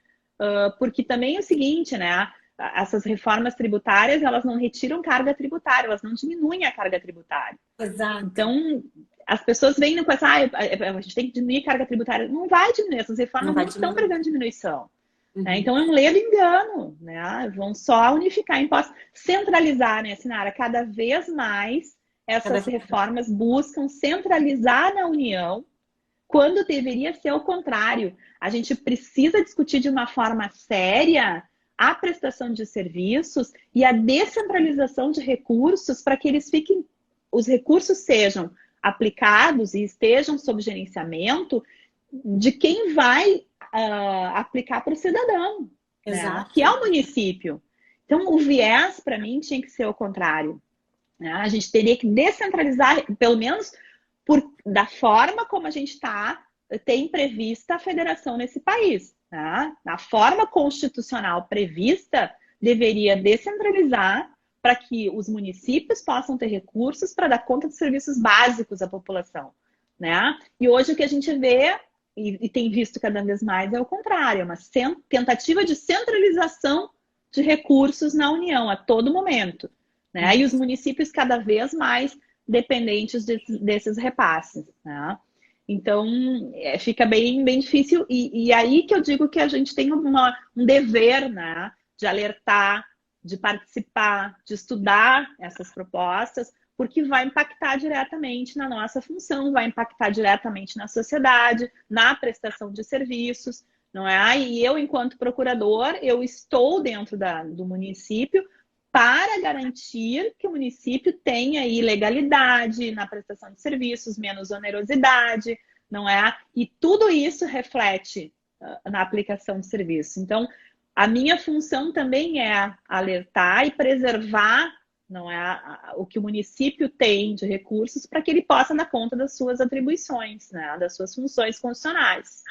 S2: porque também é o seguinte, né? Essas reformas tributárias, elas não retiram carga tributária, elas não diminuem a carga tributária.
S1: Exato.
S2: Então, as pessoas vêm com essa, a gente tem que diminuir a carga tributária. Não vai diminuir, essas reformas não estão prevendo diminuição. Né? Então é um ledo engano, né? Vão só unificar impostos, centralizar, né, Sinara? Cada vez mais essas reformas buscam centralizar na União, quando deveria ser o contrário. A gente precisa discutir de uma forma séria a prestação de serviços e a descentralização de recursos para que os recursos sejam aplicados e estejam sob gerenciamento de quem vai aplicar para o cidadão, né? Que é o município. Então, o viés, para mim, tinha que ser o contrário. Né? A gente teria que descentralizar, pelo menos da forma como a gente tem prevista a federação nesse país. Tá? Na forma constitucional prevista, deveria descentralizar para que os municípios possam ter recursos para dar conta de serviços básicos à população. Né? E hoje o que a gente vê, e tem visto cada vez mais, é o contrário, é uma tentativa de centralização de recursos na União a todo momento. Né? E os municípios cada vez mais dependentes desses repasses. Né? Então, fica bem difícil. E aí que eu digo que a gente tem um dever, né, de alertar, de participar, de estudar essas propostas, porque vai impactar diretamente na nossa função, vai impactar diretamente na sociedade, na prestação de serviços, não é? E eu, enquanto procurador, eu estou dentro do município para garantir que o município tenha aí legalidade na prestação de serviços, menos onerosidade, não é? E tudo isso reflete na aplicação de serviço. Então, a minha função também é alertar e preservar, não é, o que o município tem de recursos para que ele possa dar conta das suas atribuições, né, das suas funções constitucionais.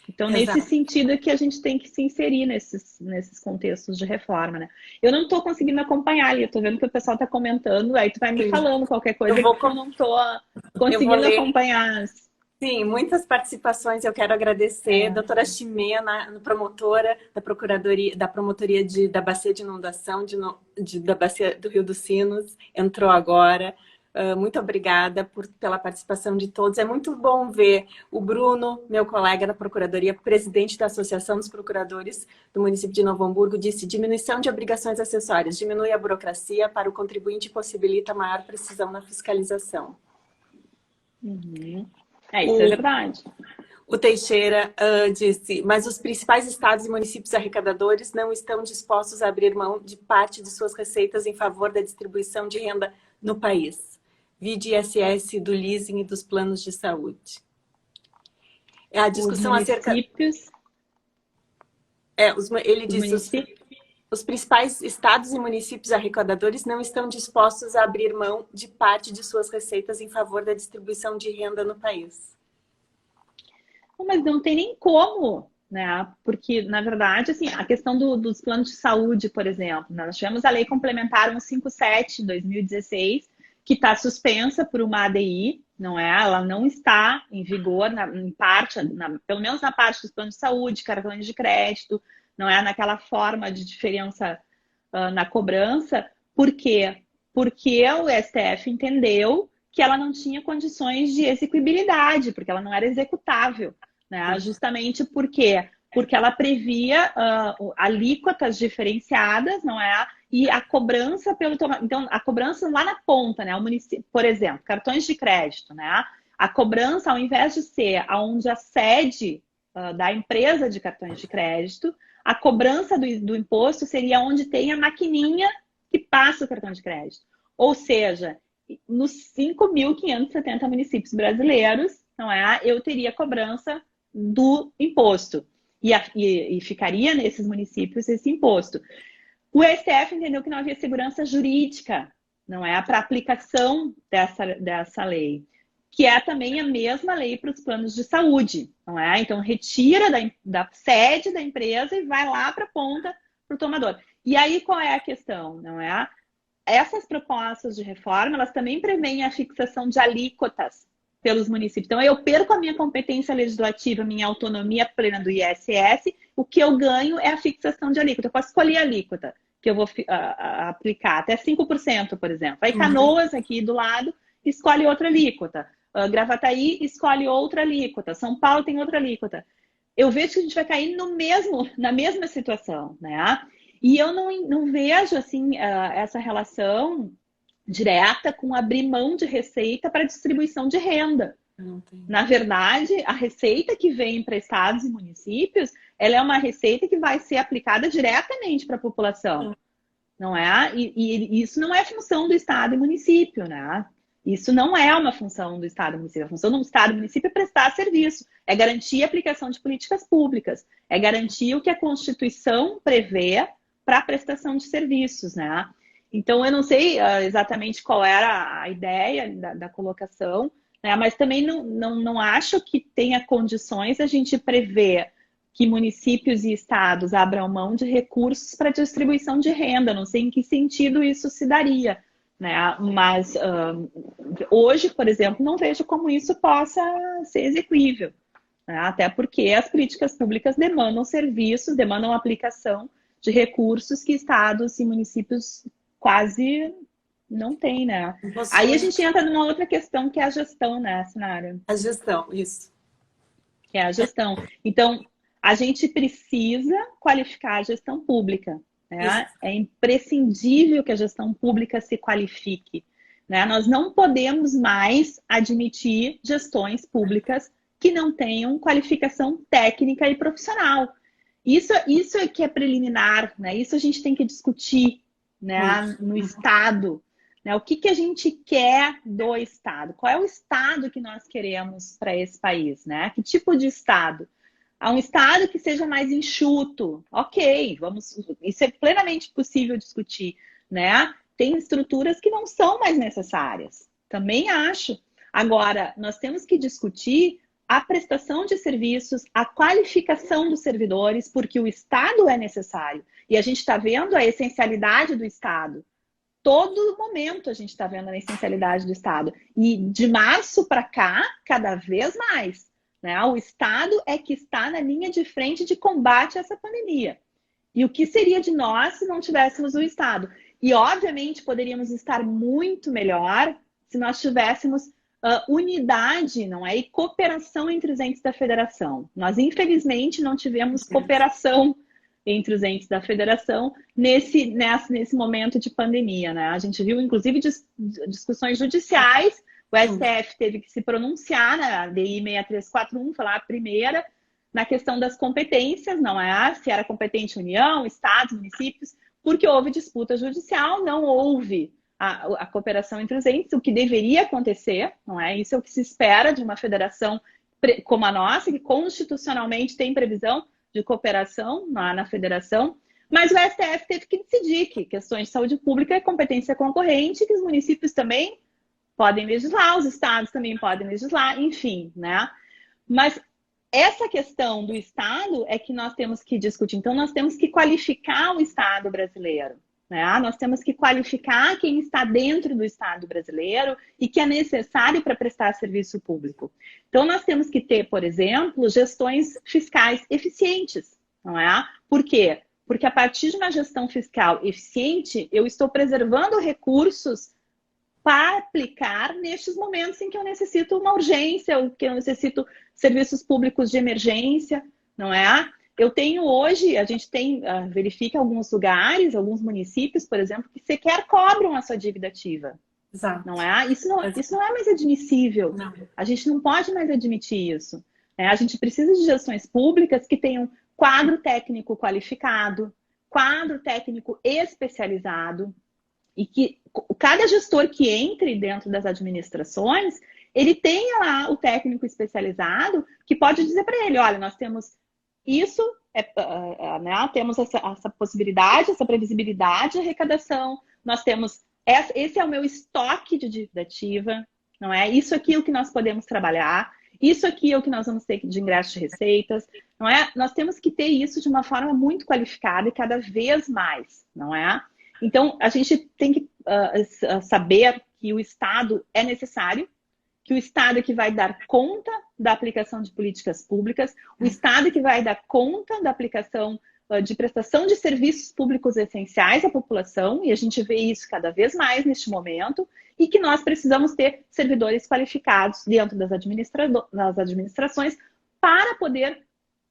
S2: Então, nesse sentido é que a gente tem que se inserir nesses contextos de reforma, né? Eu não estou conseguindo acompanhar ali, eu estou vendo que o pessoal está comentando, aí tu vai me falando qualquer coisa que eu não estou conseguindo acompanhar.
S1: Sim, muitas participações, eu quero agradecer. Doutora Ximena, promotora da Procuradoria, da Promotoria da Bacia de Inundação da Bacia do Rio dos Sinos, entrou agora. Muito obrigada pela participação de todos. É muito bom ver o Bruno, meu colega da Procuradoria, presidente da Associação dos Procuradores do município de Novo Hamburgo, disse: diminuição de obrigações acessórias, diminui a burocracia para o contribuinte e possibilita maior precisão na fiscalização.
S2: Isso é verdade.
S1: O Teixeira disse: mas os principais estados e municípios arrecadadores não estão dispostos a abrir mão de parte de suas receitas em favor da distribuição de renda no país. Vide ISS do leasing e dos planos de saúde. A discussão acerca... Ele disse: os principais estados e municípios arrecadadores não estão dispostos a abrir mão de parte de suas receitas em favor da distribuição de renda no país.
S2: Mas não tem nem como, né? Porque, na verdade, assim, a questão dos planos de saúde, por exemplo, nós tivemos a Lei Complementar 157 de 2016, que está suspensa por uma ADI, não é? Ela não está em vigor, pelo menos na parte dos planos de saúde, cartões de crédito, não é? Naquela forma de diferença na cobrança. Por quê? Porque o STF entendeu que ela não tinha condições de execuibilidade, porque ela não era executável, né? Justamente porque ela previa alíquotas diferenciadas, não é? E a cobrança pelo... Então, a cobrança lá na ponta, né? O município, por exemplo, cartões de crédito, né? A cobrança, ao invés de ser onde a sede da empresa de cartões de crédito, a cobrança do imposto seria onde tem a maquininha que passa o cartão de crédito. Ou seja, nos 5.570 municípios brasileiros, não é? Eu teria cobrança do imposto. E ficaria nesses municípios esse imposto. O STF entendeu que não havia segurança jurídica, não é, para aplicação dessa lei, que é também a mesma lei para os planos de saúde, não é? Então, retira da sede da empresa e vai lá para a ponta para o tomador. E aí, qual é a questão, não é? Essas propostas de reforma, elas também prevêem a fixação de alíquotas pelos municípios. Então, eu perco a minha competência legislativa, minha autonomia plena do ISS, o que eu ganho é a fixação de alíquota. Eu posso escolher a alíquota que eu vou aplicar, até 5%, por exemplo. Aí Canoas, aqui do lado, escolhe outra alíquota. Gravataí escolhe outra alíquota. São Paulo tem outra alíquota. Eu vejo que a gente vai cair na mesma situação, né? E eu não vejo, assim, essa relação direta com abrir mão de receita para distribuição de renda. Na verdade, a receita que vem para estados e municípios, ela é uma receita que vai ser aplicada diretamente para a população, não é? E isso não é função do estado e município, né? Isso não é uma função do estado e município. A função do estado e município é prestar serviço, é garantir a aplicação de políticas públicas, é garantir o que a Constituição prevê para a prestação de serviços, né? Então, eu não sei exatamente qual era a ideia da colocação, né? Mas também não acho que tenha condições a gente prever que municípios e estados abram mão de recursos para distribuição de renda. Não sei em que sentido isso se daria, né? Mas hoje, por exemplo, não vejo como isso possa ser execuível, né? Até porque as políticas públicas demandam serviços, demandam aplicação de recursos que estados e municípios quase não têm, né? Aí a gente entra numa outra questão que é a gestão, né, Sinara?
S1: A gestão, isso.
S2: Que é a gestão. Então, a gente precisa qualificar a gestão pública, né? É imprescindível que a gestão pública se qualifique, né? Nós não podemos mais admitir gestões públicas que não tenham qualificação técnica e profissional. Isso é que é preliminar, né? Isso a gente tem que discutir, né, no Estado. Né? O que a gente quer do Estado? Qual é o Estado que nós queremos para esse país? Né? Que tipo de Estado? Há um Estado que seja mais enxuto. Ok, isso é plenamente possível discutir. Né? Tem estruturas que não são mais necessárias. Também acho. Agora, nós temos que discutir a prestação de serviços, a qualificação dos servidores, porque o Estado é necessário. E a gente está vendo a essencialidade do Estado. Todo momento a gente está vendo a essencialidade do Estado. E de março para cá, cada vez mais. Né? O Estado é que está na linha de frente de combate a essa pandemia. E o que seria de nós se não tivéssemos o Estado? E, obviamente, poderíamos estar muito melhor se nós tivéssemos unidade, não é? E cooperação entre os entes da federação. Nós, infelizmente, não tivemos cooperação entre os entes da federação nesse momento de pandemia, né? A gente viu, inclusive, discussões judiciais. O STF teve que se pronunciar na DI 6341, falar a primeira, na questão das competências, não é? Se era competente União, Estados, municípios, porque houve disputa judicial, não houve a cooperação entre os entes, o que deveria acontecer, não é? Isso é o que se espera de uma federação como a nossa, que constitucionalmente tem previsão de cooperação na federação, mas o STF teve que decidir que questões de saúde pública é competência concorrente, que os municípios também podem legislar, os estados também podem legislar, enfim, né? Mas essa questão do Estado é que nós temos que discutir. Então, nós temos que qualificar o Estado brasileiro, né? Nós temos que qualificar quem está dentro do Estado brasileiro e que é necessário para prestar serviço público. Então, nós temos que ter, por exemplo, gestões fiscais eficientes, não é? Por quê? Porque a partir de uma gestão fiscal eficiente, eu estou preservando recursos para aplicar nestes momentos em que eu necessito uma urgência, ou que eu necessito serviços públicos de emergência, não é? Eu tenho hoje, a gente tem, verifica alguns lugares, alguns municípios, por exemplo, que sequer cobram a sua dívida ativa.
S1: Exato.
S2: Não é? Isso não é mais admissível. Não. A gente não pode mais admitir isso. A gente precisa de gestões públicas que tenham quadro técnico qualificado, quadro técnico especializado, e que cada gestor que entre dentro das administrações, ele tenha lá o técnico especializado que pode dizer para ele, olha, nós temos isso, né, temos essa possibilidade, essa previsibilidade de arrecadação, nós temos, esse é o meu estoque de dívida ativa, não é? Isso aqui é o que nós podemos trabalhar, isso aqui é o que nós vamos ter de ingresso de receitas, não é? Nós temos que ter isso de uma forma muito qualificada e cada vez mais, não é? Então, a gente tem que saber que o Estado é necessário, que o Estado é que vai dar conta da aplicação de políticas públicas, o Estado é que vai dar conta da aplicação de prestação de serviços públicos essenciais à população, e a gente vê isso cada vez mais neste momento, e que nós precisamos ter servidores qualificados dentro das administrações para poder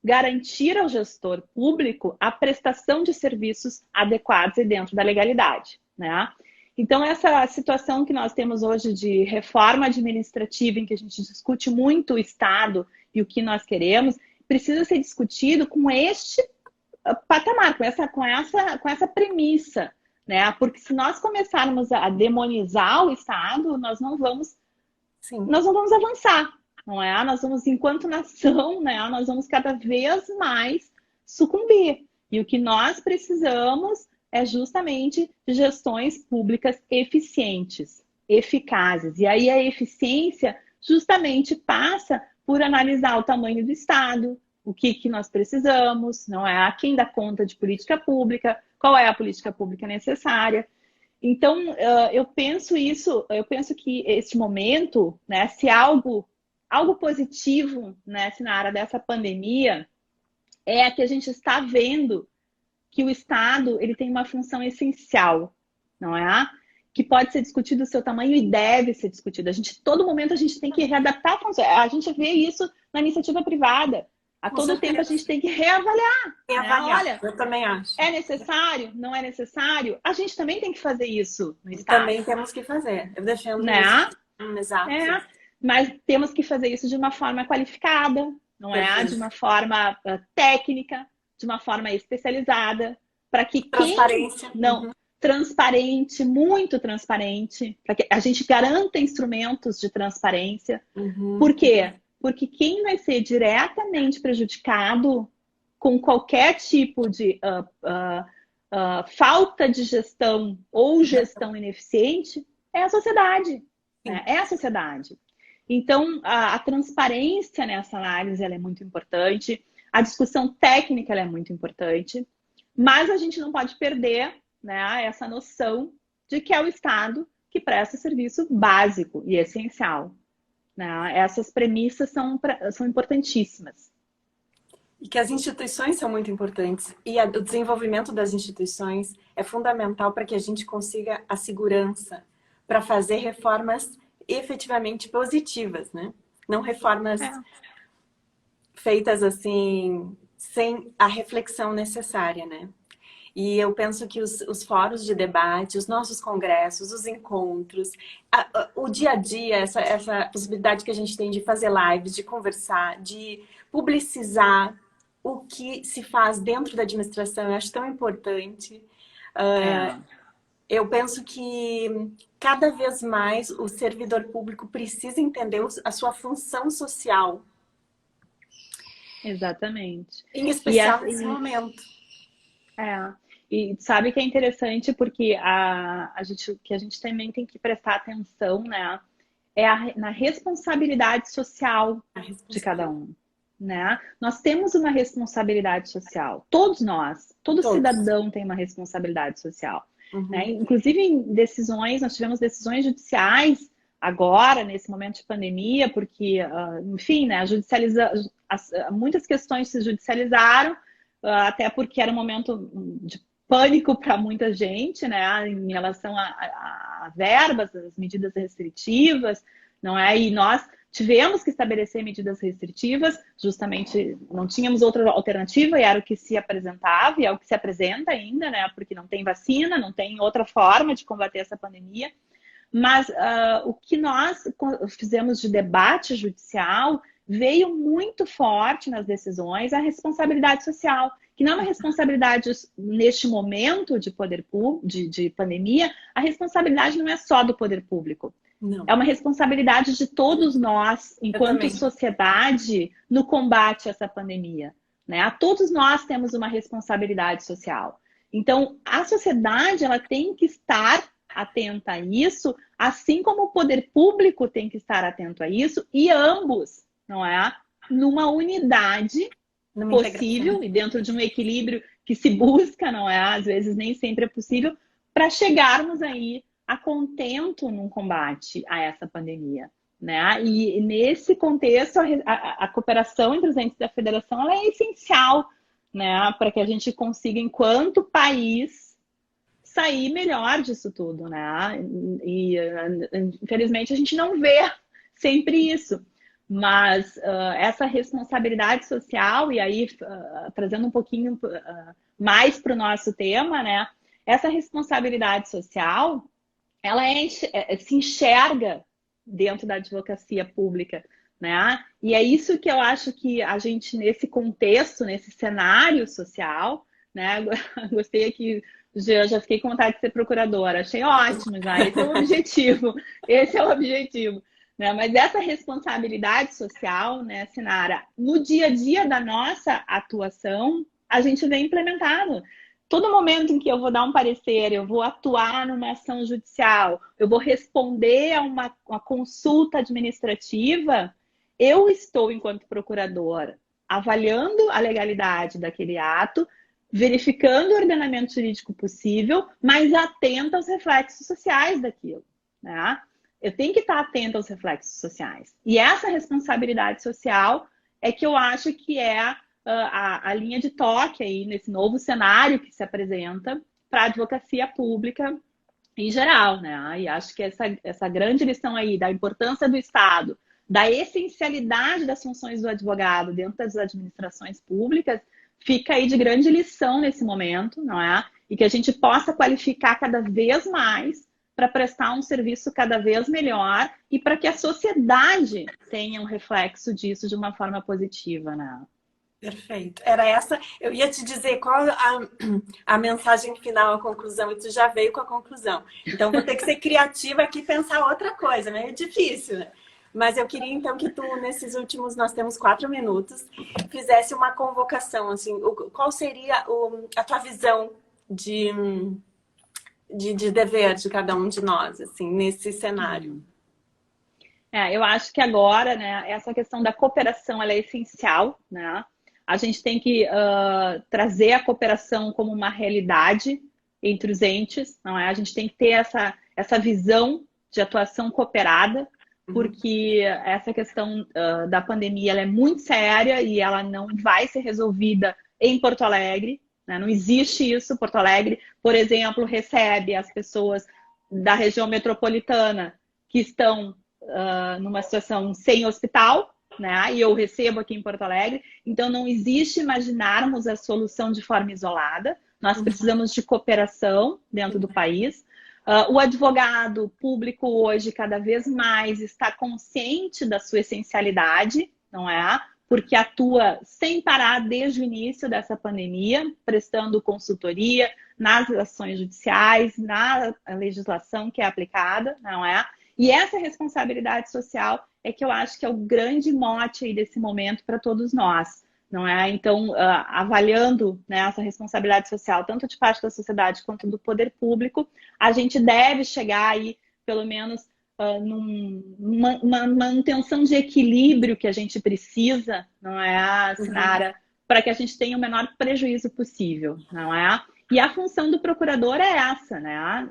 S2: garantir ao gestor público a prestação de serviços adequados e dentro da legalidade, né? Então, essa situação que nós temos hoje de reforma administrativa, em que a gente discute muito o Estado e o que nós queremos, precisa ser discutido com este patamar, com essa premissa, né? Porque se nós começarmos a demonizar o Estado, nós não vamos avançar, não é? Nós vamos, enquanto nação, né? Nós vamos cada vez mais sucumbir. E o que nós precisamos é justamente gestões públicas eficientes, eficazes. E aí a eficiência justamente passa por analisar o tamanho do Estado, o que nós precisamos, não é? A quem dá conta de política pública, qual é a política pública necessária. Então, eu penso que este momento, né, se algo positivo, né, se na área dessa pandemia, é que a gente está vendo que o Estado ele tem uma função essencial, não é? Que pode ser discutido o seu tamanho e deve ser discutido. Todo momento a gente tem que readaptar a função. A gente vê isso na iniciativa privada. A todo tempo a gente tem que reavaliar.
S1: Reavaliar,
S2: Olha,
S1: eu também acho.
S2: É necessário? Não é necessário? A gente também tem que fazer isso no Estado.
S1: Também temos que fazer. Eu defendo
S2: né?
S1: isso. Exato.
S2: Mas temos que fazer isso de uma forma qualificada, não é? De uma forma técnica, de uma forma especializada, para que
S1: transparência.
S2: Transparente, muito transparente, para que a gente garanta instrumentos de transparência. Por quê? Porque quem vai ser diretamente prejudicado com qualquer tipo de falta de gestão ou gestão ineficiente é a sociedade. Né? É a sociedade. Então, a transparência nessa análise ela é muito importante, a discussão técnica ela é muito importante, mas a gente não pode perder, né, essa noção de que é o Estado que presta serviço básico e essencial. Né? Essas premissas são importantíssimas.
S1: E que as instituições são muito importantes. E o desenvolvimento das instituições é fundamental para que a gente consiga a segurança para fazer reformas efetivamente positivas, né? Não reformas feitas assim, sem a reflexão necessária, né? E eu penso que os fóruns de debate, os nossos congressos, os encontros, o dia a dia, essa possibilidade que a gente tem de fazer lives, de conversar, de publicizar o que se faz dentro da administração, eu acho tão importante. Eu penso que cada vez mais o servidor público precisa entender a sua função social.
S2: Exatamente.
S1: Em especial nesse momento.
S2: E sabe que é interessante porque o que a gente também tem que prestar atenção, né, na responsabilidade social de cada um. Né? Nós temos uma responsabilidade social. Todos nós. Todo cidadão tem uma responsabilidade social. Né? Inclusive em decisões, nós tivemos decisões judiciais agora, nesse momento de pandemia, porque, enfim, né, muitas questões se judicializaram, até porque era um momento de pânico para muita gente, né, em relação a verbas, as medidas restritivas, não é? E nós tivemos que estabelecer medidas restritivas, justamente não tínhamos outra alternativa e era o que se apresentava e é o que se apresenta ainda, né? Porque não tem vacina, não tem outra forma de combater essa pandemia. Mas o que nós fizemos de debate judicial veio muito forte nas decisões a responsabilidade social, que não é uma responsabilidade neste momento de de pandemia, a responsabilidade não é só do poder público. Não. É uma responsabilidade de todos nós, enquanto sociedade, no combate a essa pandemia. Né? Todos nós temos uma responsabilidade social. Então, a sociedade ela tem que estar atenta a isso, assim como o poder público tem que estar atento a isso, e ambos, não é? Numa unidade possível, e dentro de um equilíbrio que se busca, não é? Às vezes nem sempre é possível, para chegarmos aí a contento num combate a essa pandemia, né? E nesse contexto, a cooperação entre os entes da federação ela é essencial, né, para que a gente consiga, enquanto país, sair melhor disso tudo, né? E infelizmente a gente não vê sempre isso. Mas essa responsabilidade social, e aí trazendo um pouquinho mais para o nosso tema, né? Essa responsabilidade social, ela se enxerga dentro da advocacia pública, né? E é isso que eu acho que a gente, nesse contexto, nesse cenário social, né? Gostei aqui, já fiquei com vontade de ser procuradora, achei ótimo já, esse é o objetivo, esse é o objetivo. Né? Mas essa responsabilidade social, né, Sinara, no dia a dia da nossa atuação, a gente vem implementando. Todo momento em que eu vou dar um parecer, eu vou atuar numa ação judicial, eu vou responder a uma consulta administrativa, eu estou, enquanto procuradora, avaliando a legalidade daquele ato, verificando o ordenamento jurídico possível, mas atenta aos reflexos sociais daquilo, né? Eu tenho que estar atenta aos reflexos sociais. E essa responsabilidade social é que eu acho que é a linha de toque aí nesse novo cenário que se apresenta para a advocacia pública em geral, né? E acho que essa grande lição aí da importância do Estado, da essencialidade das funções do advogado dentro das administrações públicas, fica aí de grande lição nesse momento, não é? E que a gente possa qualificar cada vez mais para prestar um serviço cada vez melhor e para que a sociedade tenha um reflexo disso de uma forma positiva, né?
S1: Perfeito. Era essa. Eu ia te dizer qual a mensagem final, a conclusão, e tu já veio com a conclusão. Então, vou ter que ser criativa aqui e pensar outra coisa, né? É difícil, né? Mas eu queria, então, que tu, nesses últimos, nós temos 4 minutos, fizesse uma convocação, assim, qual seria a tua visão de dever de cada um de nós, assim, nesse cenário?
S2: Eu acho que agora, né, essa questão da cooperação, ela é essencial, né? A gente tem que trazer a cooperação como uma realidade entre os entes, não é? A gente tem que ter essa visão de atuação cooperada, porque essa questão da pandemia ela é muito séria e ela não vai ser resolvida em Porto Alegre, né? Não existe isso. Porto Alegre, por exemplo, recebe as pessoas da região metropolitana que estão numa situação sem hospital, né? E eu recebo aqui em Porto Alegre. Então, não existe imaginarmos a solução de forma isolada. Nós precisamos de cooperação dentro do país. O advogado público hoje, cada vez mais, está consciente da sua essencialidade, não é? Porque atua sem parar desde o início dessa pandemia, prestando consultoria nas ações judiciais, na legislação que é aplicada, não é? E essa responsabilidade social é que eu acho que é o grande mote aí desse momento para todos nós, não é? Então, avaliando, né, essa responsabilidade social, tanto de parte da sociedade quanto do poder público, a gente deve chegar aí, pelo menos, numa manutenção de equilíbrio que a gente precisa, não é, Sinara? Para que a gente tenha o menor prejuízo possível, não é? E a função do procurador é essa, né?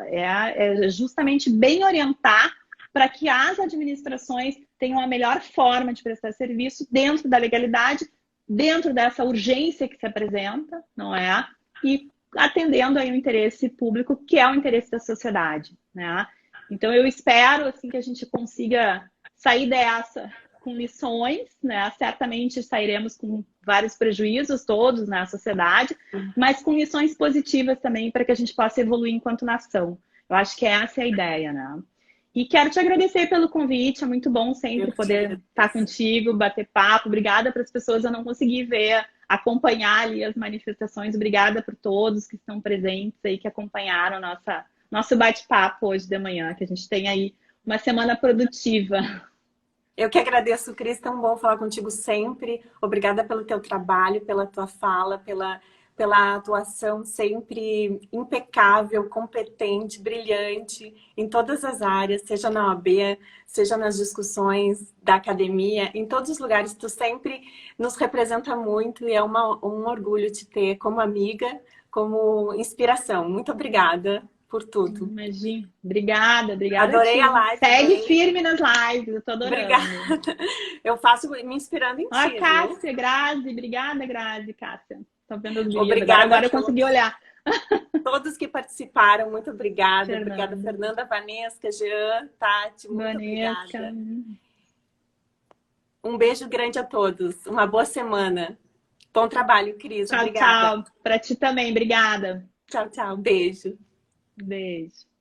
S2: É justamente bem orientar para que as administrações tenham a melhor forma de prestar serviço dentro da legalidade, dentro dessa urgência que se apresenta, não é? E atendendo aí o interesse público, que é o interesse da sociedade, né? Então, eu espero assim, que a gente consiga sair dessa com lições, né? Certamente sairemos com vários prejuízos todos na sociedade, mas com lições positivas também para que a gente possa evoluir enquanto nação. Eu acho que essa é a ideia, né? E quero te agradecer pelo convite, é muito bom sempre poder estar contigo, bater papo. Obrigada para as pessoas, eu não consegui ver, acompanhar ali as manifestações. Obrigada por todos que estão presentes aí, que acompanharam nosso bate-papo hoje de manhã, que a gente tem aí uma semana produtiva.
S1: Eu que agradeço, Cris, tão bom falar contigo sempre. Obrigada pelo teu trabalho, pela tua fala, pela atuação sempre impecável, competente, brilhante em todas as áreas, seja na OAB, seja nas discussões da academia, em todos os lugares. Tu sempre nos representa muito e é um orgulho te ter como amiga, como inspiração. Muito obrigada. por tudo.
S2: Imagina. Obrigada, obrigada.
S1: Adorei a live.
S2: Segue
S1: adorei.
S2: firme nas lives, eu tô adorando.
S1: Obrigada. Eu faço me inspirando em ti,
S2: Cássia, Grazi, obrigada, Grazi, Cássia. Tô vendo os vídeos.
S1: Obrigada
S2: Agora eu consegui olhar.
S1: Todos que participaram, muito obrigada.
S2: Fernanda.
S1: Obrigada, Fernanda, Vanessa, Jean, Tati, muito
S2: Vanessa.
S1: obrigada. Um beijo grande a todos. Uma boa semana. Bom trabalho, Cris.
S2: Tchau,
S1: Obrigada.
S2: tchau. Pra ti também, obrigada.
S1: Tchau, tchau. Beijo.
S2: Beijo.